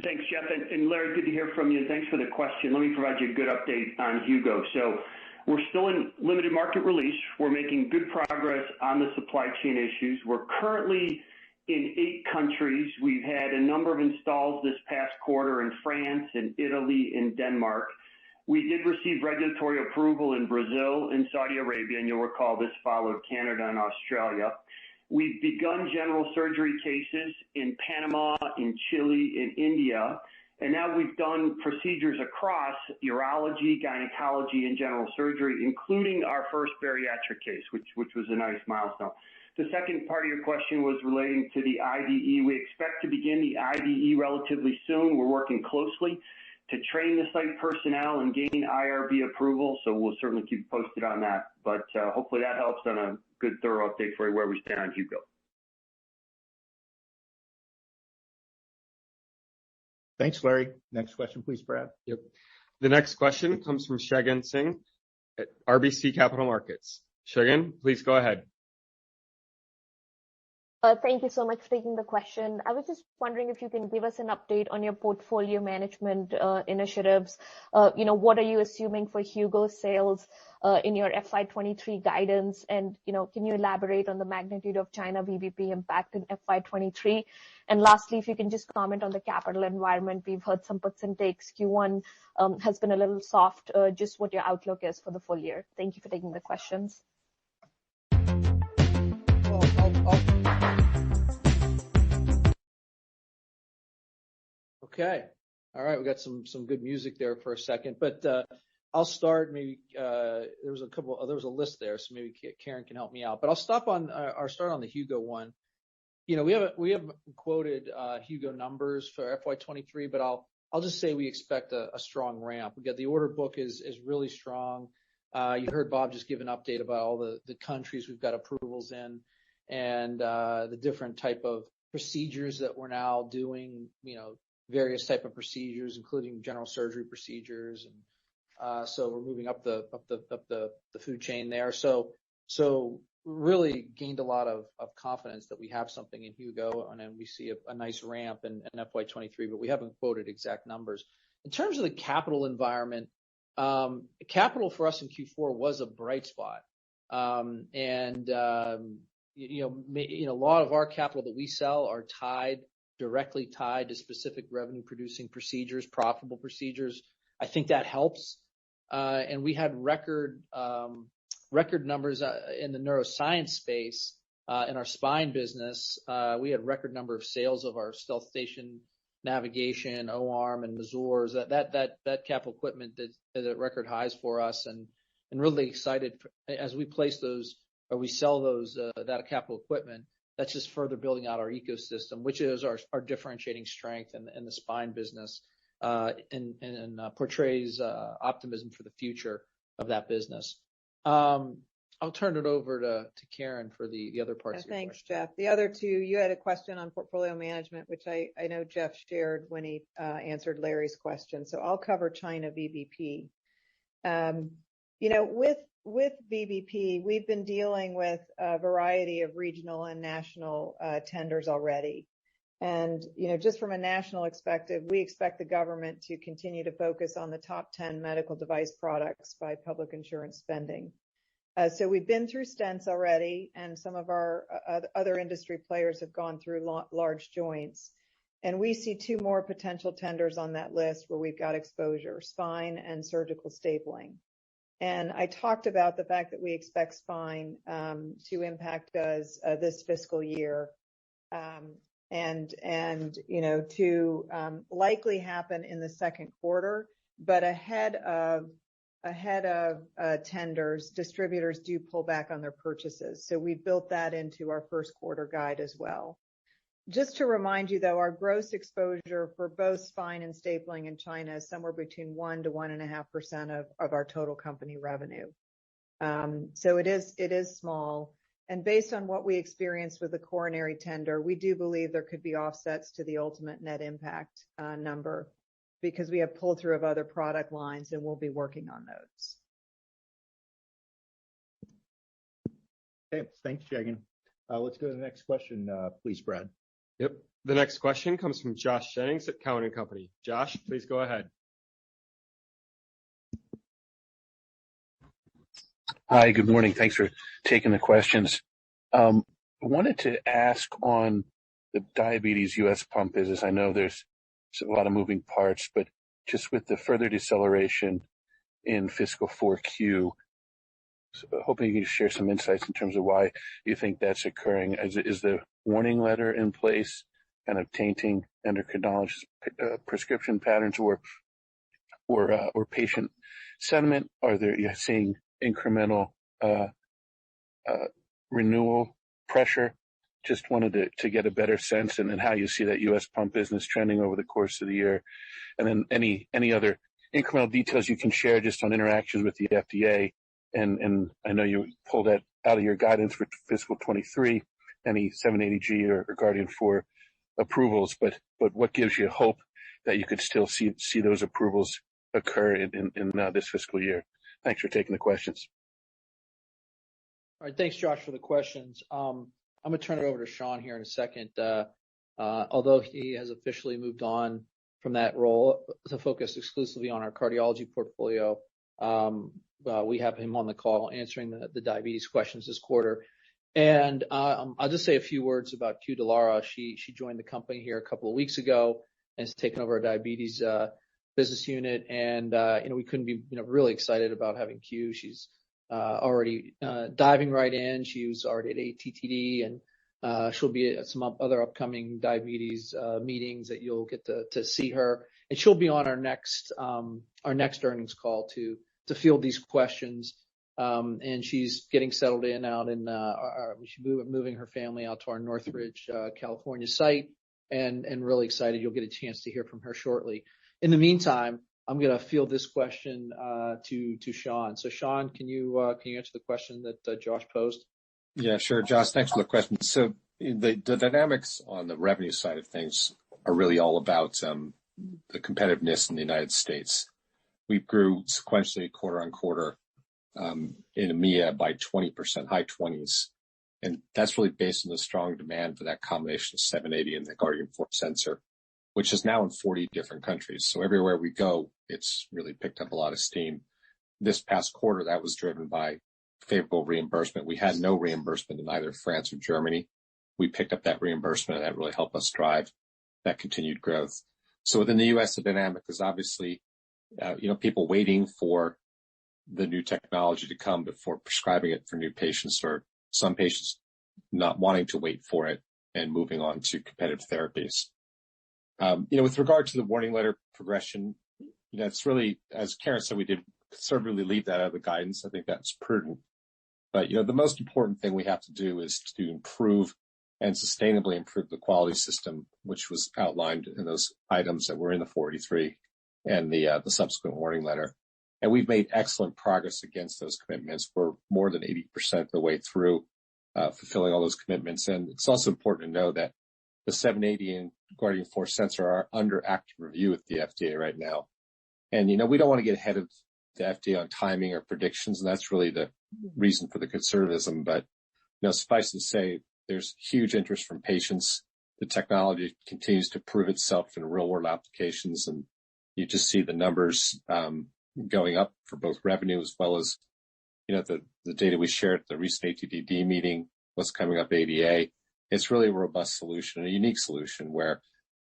Thanks, Jeff. And Larry, good to hear from you. And thanks for the question. Let me provide you a good update on Hugo. So we're still in limited market release. We're making good progress on the supply chain issues. We're currently in 8 countries. We've had a number of installs this past quarter in France and Italy and Denmark. We did receive regulatory approval in Brazil and Saudi Arabia, and you'll recall this followed Canada and Australia. We've begun general surgery cases in Panama, in Chile, in India, and now we've done procedures across urology, gynecology, and general surgery, including our first bariatric case, which was a nice milestone. The second part of your question was relating to the IDE. We expect to begin the IDE relatively soon. We're working closely to train the site personnel and gain IRB approval, so we'll certainly keep you posted on that. But hopefully that helps on a good, thorough update for you where we stand on Hugo. Thanks, Larry. Next question, please, Brad. Yep. The next question comes from Shagun Singh at RBC Capital Markets. Shagun, please go ahead. Thank you so much for taking the question. I was just wondering if you can give us an update on your portfolio management initiatives. What are you assuming for Hugo sales in your FY23 guidance? And, can you elaborate on the magnitude of China VBP impact in FY23? And lastly, if you can just comment on the capital environment. We've heard some puts and takes. Q1 has been a little soft. Just what your outlook is for the full year. Thank you for taking the questions. Okay. All right. We got some good music there for a second, but I'll start. Maybe there was a list there, so maybe Karen can help me out. But I'll start on the Hugo one. We haven't quoted Hugo numbers for FY23, but I'll just say we expect a strong ramp. We got the order book is really strong. You heard Bob just give an update about all the countries we've got approvals in, and the different type of procedures that we're now doing. Various type of procedures, including general surgery procedures, and so we're moving up the food chain there. So really gained a lot of confidence that we have something in Hugo, and then we see a nice ramp in FY23, but we haven't quoted exact numbers. In terms of the capital environment, capital for us in Q4 was a bright spot, and a lot of our capital that we sell are directly tied to specific revenue producing procedures, profitable procedures. I think that helps. And we had record numbers in the neuroscience space, in our spine business. We had record number of sales of our StealthStation navigation, O-arm, and Mazors. That capital equipment is at record highs for us, and really excited as we place those or we sell those that capital equipment. That's just further building out our ecosystem, which is our differentiating strength in the spine business, and portrays optimism for the future of that business. I'll turn it over to Karen for the other parts of your question. Thanks, Jeff. The other two, you had a question on portfolio management, which I know Jeff shared when he answered Larry's question. So I'll cover China VBP. With VBP, we've been dealing with a variety of regional and national tenders already. And, just from a national perspective, we expect the government to continue to focus on the top 10 medical device products by public insurance spending. So we've been through stents already, and some of our other industry players have gone through large joints. And we see 2 more potential tenders on that list where we've got exposure, spine and surgical stapling. And I talked about the fact that we expect spine to impact us this fiscal year, and to likely happen in the second quarter, but ahead of tenders, distributors do pull back on their purchases. So we built that into our first quarter guide as well. Just to remind you, though, our gross exposure for both spine and stapling in China is somewhere between 1 to 1.5% of our total company revenue. So it is small. And based on what we experienced with the coronary tender, we do believe there could be offsets to the ultimate net impact number. because we have pull-through of other product lines, and we'll be working on those. Okay, thanks, Jagan. Let's go to the next question, please, Brad. Yep. The next question comes from Josh Jennings at Cowen and Company. Josh, please go ahead. Hi, good morning. Thanks for taking the questions. I wanted to ask on the diabetes U.S. pump business. I know there's a lot of moving parts, but just with the further deceleration in fiscal 4Q, so hoping you can share some insights in terms of why you think that's occurring. Is the warning letter in place kind of tainting endocrinologist prescription patterns or patient sentiment? You're seeing incremental renewal pressure? Just wanted to get a better sense and how you see that U.S. pump business trending over the course of the year. And then any other incremental details you can share just on interactions with the FDA. And I know you pulled that out of your guidance for fiscal 23, any 780G or Guardian 4 approvals, but what gives you hope that you could still see those approvals occur in this fiscal year? Thanks for taking the questions. All right. Thanks, Josh, for the questions. I'm going to turn it over to Sean here in a second. Although he has officially moved on from that role to focus exclusively on our cardiology portfolio, we have him on the call answering the diabetes questions this quarter. And I'll just say a few words about Q Delara. She joined the company here a couple of weeks ago and has taken over our diabetes business unit. And we couldn't be really excited about having Q. She's already diving right in. She was already at ATTD, and she'll be at some other upcoming diabetes meetings that you'll get to see her. And she'll be on our next earnings call to field these questions. And she's getting settled in out in she's moving her family out to our Northridge, California site, and really excited. You'll get a chance to hear from her shortly. In the meantime, I'm going to field this question to Sean. So, Sean, can you answer the question that Josh posed? Yeah, sure, Josh. Thanks for the question. So, the dynamics on the revenue side of things are really all about the competitiveness in the United States. We grew sequentially quarter on quarter in EMEA by 20%, high 20s. And that's really based on the strong demand for that combination of 780 and the Guardian 4 sensor, which is now in 40 different countries. So everywhere we go, it's really picked up a lot of steam. This past quarter, that was driven by favorable reimbursement. We had no reimbursement in either France or Germany. We picked up that reimbursement, and that really helped us drive that continued growth. So within the U.S., the dynamic is obviously, people waiting for the new technology to come before prescribing it for new patients, or some patients not wanting to wait for it and moving on to competitive therapies. With regard to the warning letter progression, it's really, as Karen said, we did conservatively leave that out of the guidance. I think that's prudent. But, the most important thing we have to do is to improve and sustainably improve the quality system, which was outlined in those items that were in the 483 and the subsequent warning letter. And we've made excellent progress against those commitments. We're more than 80% of the way through fulfilling all those commitments. And it's also important to know that the 780 and Guardian 4 sensor are under active review with the FDA right now. And, we don't want to get ahead of the FDA on timing or predictions, and that's really the reason for the conservatism. But, suffice to say, there's huge interest from patients. The technology continues to prove itself in real-world applications, and you just see the numbers going up for both revenue as well as, the data we shared at the recent ATTD meeting, what's coming up ADA. It's really a robust solution, a unique solution where,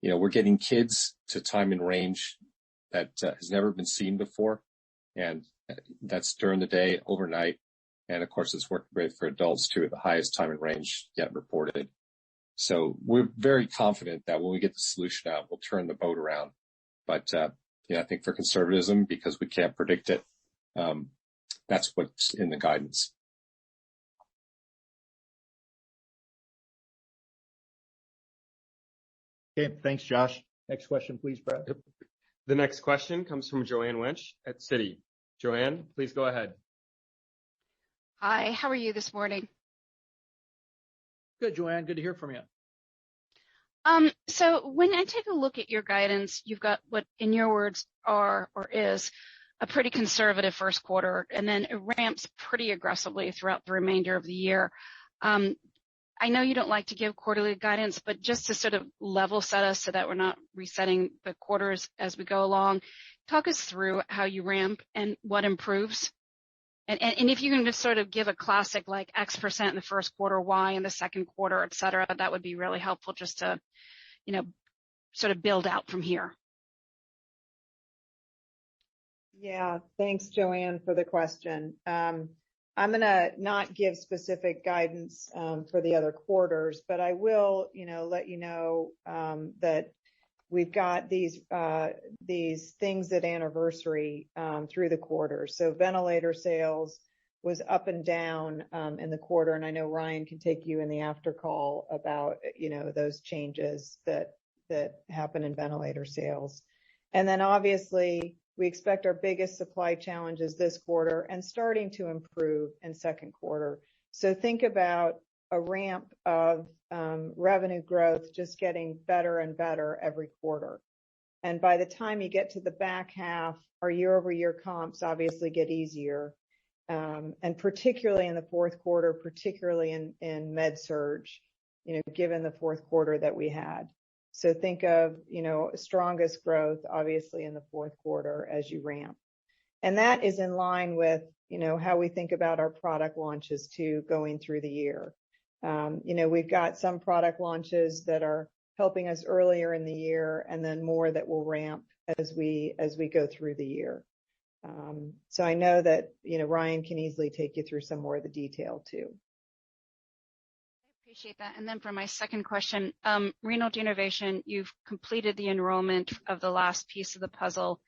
we're getting kids to time and range that has never been seen before. And that's during the day, overnight. And of course, it's working great for adults too, at the highest time and range yet reported. So we're very confident that when we get the solution out, we'll turn the boat around. But, I think for conservatism, because we can't predict it, that's what's in the guidance. Okay, thanks, Josh. Next question, please, Brad. Yep. The next question comes from Joanne Wuensch at Citi. Joanne, please go ahead. Hi, how are you this morning? Good, Joanne. Good to hear from you. So when I take a look at your guidance, you've got what, in your words, are or is a pretty conservative first quarter, and then it ramps pretty aggressively throughout the remainder of the year. I know you don't like to give quarterly guidance, but just to sort of level set us so that we're not resetting the quarters as we go along, talk us through how you ramp and what improves. And if you can just sort of give a classic like X% in the first quarter, Y in the second quarter, et cetera, that would be really helpful just to, sort of build out from here. Yeah, thanks, Joanne, for the question. I'm going to not give specific guidance for the other quarters, but I will, let you know that we've got these things at anniversary through the quarter. So ventilator sales was up and down in the quarter, and I know Ryan can take you in the after call about those changes that happen in ventilator sales. And then obviously we expect our biggest supply challenges this quarter and starting to improve in second quarter. So think about a ramp of revenue growth just getting better and better every quarter. And by the time you get to the back half, our year-over-year comps obviously get easier. And particularly in the fourth quarter, particularly in med-surg, given the fourth quarter that we had. So think of, strongest growth, obviously, in the fourth quarter as you ramp. And that is in line with, how we think about our product launches too, going through the year. We've got some product launches that are helping us earlier in the year and then more that will ramp as we go through the year. So I know that, Ryan can easily take you through some more of the detail too. Appreciate that. And then for my second question, renal denervation, you've completed the enrollment of the last piece of the puzzle.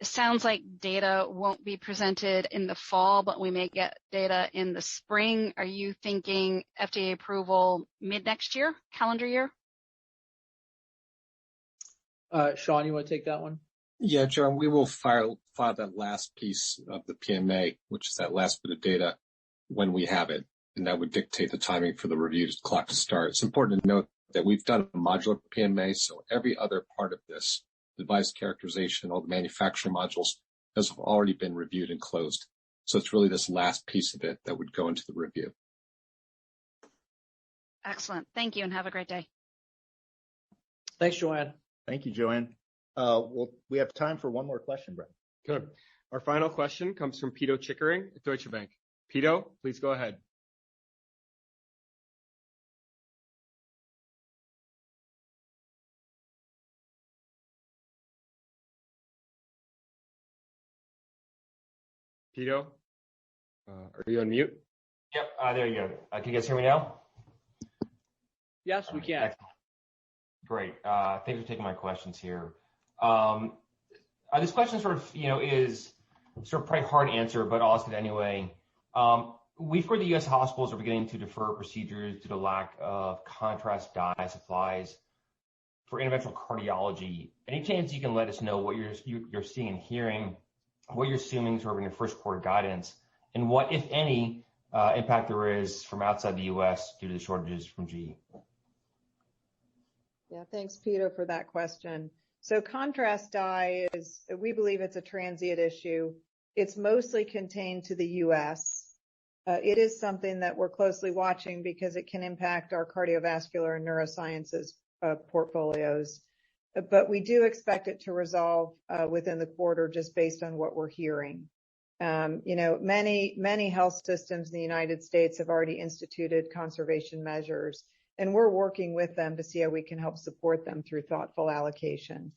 It sounds like data won't be presented in the fall, but we may get data in the spring. Are you thinking FDA approval mid next year, calendar year? Sean, you want to take that one? Yeah, John, we will file that last piece of the PMA, which is that last bit of data, when we have it. And that would dictate the timing for the review clock to start. It's important to note that we've done a modular PMA, so every other part of this, device characterization, all the manufacturing modules, has already been reviewed and closed. So it's really this last piece of it that would go into the review. Excellent. Thank you, and have a great day. Thanks, Joanne. Thank you, Joanne. We have time for one more question, Brett. Good. Our final question comes from Pito Chickering at Deutsche Bank. Pito, please go ahead. Pito, are you on mute? Yep, there you go. Can you guys hear me now? Yes, we can. Excellent. Great. Thanks for taking my questions here. This question sort of, is sort of probably hard to answer, but I'll ask it anyway. We've heard the U.S. hospitals are beginning to defer procedures due to lack of contrast dye supplies for interventional cardiology. Any chance you can let us know what you're seeing and hearing, what you're assuming sort of in your first quarter guidance, and what, if any, impact there is from outside the U.S. due to the shortages from GE? Yeah, thanks, Peter, for that question. So contrast dye we believe it's a transient issue. It's mostly contained to the U.S. It is something that we're closely watching because it can impact our cardiovascular and neurosciences portfolios. But we do expect it to resolve within the quarter just based on what we're hearing. Many health systems in the United States have already instituted conservation measures, and we're working with them to see how we can help support them through thoughtful allocation.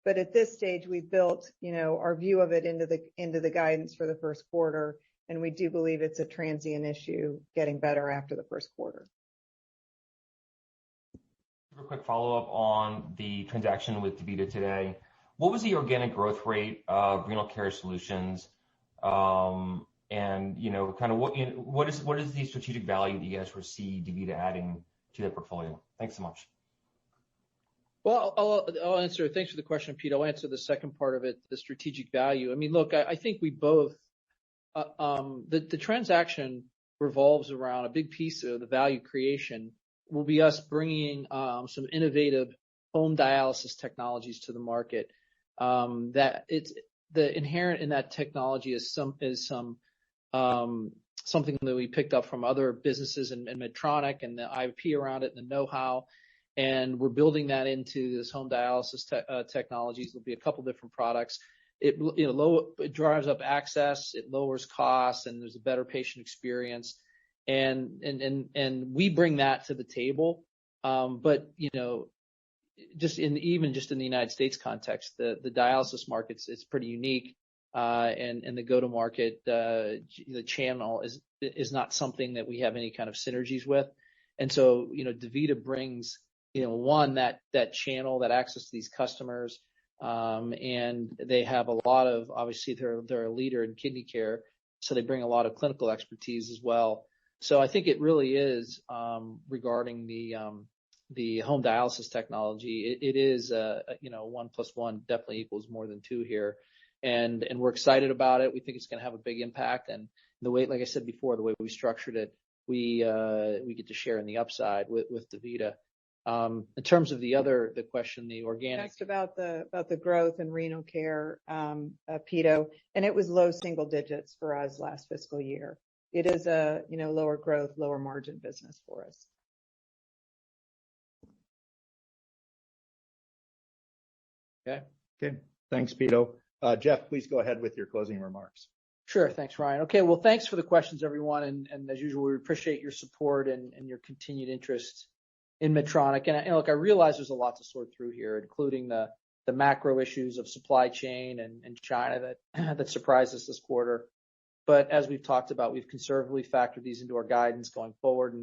But at this stage, we've built, our view of it into the guidance for the first quarter, and we do believe it's a transient issue getting better after the first quarter. A quick follow-up on the transaction with DaVita today. What was the organic growth rate of Renal Care Solutions? And, kind of what is the strategic value that you guys foresee DaVita adding to their portfolio? Thanks so much. Well, I'll answer. Thanks for the question, Pete. I'll answer the second part of it, the strategic value. I mean, look, I think we both, the transaction revolves around a big piece of the value creation will be us bringing some innovative home dialysis technologies to the market. That it's the inherent in that technology is something that we picked up from other businesses and Medtronic and the IP around it and the know-how. And we're building that into this home dialysis technologies. There'll be a couple different products. It drives up access, it lowers costs, and there's a better patient experience. And we bring that to the table. But just in the United States context, the dialysis markets is pretty unique. And the go-to-market, the channel is not something that we have any kind of synergies with. And so, DaVita brings, one, that channel, that access to these customers. And they have a lot of, obviously they're a leader in kidney care. So they bring a lot of clinical expertise as well. So I think it really is, regarding the home dialysis technology, it is, 1 + 1 definitely equals more than 2 here. And we're excited about it. We think it's going to have a big impact. And the way, like I said before, the way we structured it, we get to share in the upside with DaVita. In terms of the question, the organic. Asked about the growth in renal care, Pito, and it was low single digits for us last fiscal year. It is a, lower growth, lower margin business for us. Okay. Thanks, Pito. Jeff, please go ahead with your closing remarks. Sure. Thanks, Ryan. Okay. Well, thanks for the questions, everyone. And as usual, we appreciate your support and your continued interest in Medtronic. And look, I realize there's a lot to sort through here, including the macro issues of supply chain and China that surprised us this quarter. But as we've talked about, we've conservatively factored these into our guidance going forward.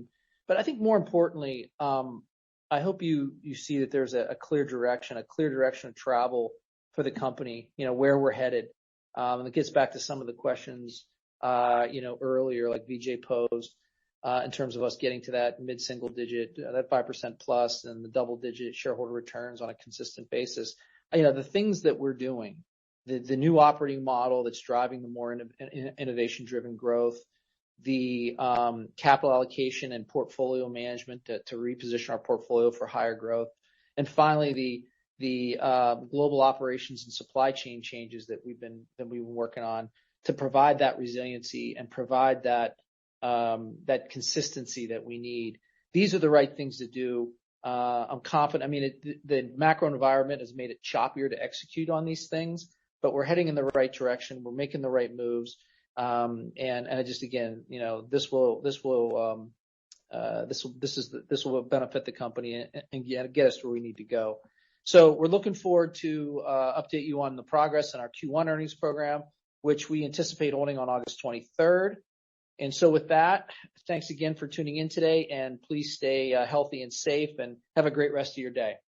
But I think more importantly, I hope you see that there's a clear direction of travel for the company, where we're headed. And it gets back to some of the questions, earlier, like Vijay posed, in terms of us getting to that mid-single digit, that 5% plus and the double-digit shareholder returns on a consistent basis. The things that we're doing, the new operating model that's driving the more innovation-driven growth, the capital allocation and portfolio management to reposition our portfolio for higher growth, and finally the global operations and supply chain changes that we've been working on to provide that resiliency and provide that consistency that we need. These are the right things to do. I'm confident. I mean, the macro environment has made it choppier to execute on these things, but we're heading in the right direction. We're making the right moves. And I just, again, this will benefit the company and get us where we need to go. So we're looking forward to update you on the progress in our Q1 earnings program, which we anticipate holding on August 23rd. And so with that, thanks again for tuning in today, and please stay healthy and safe and have a great rest of your day.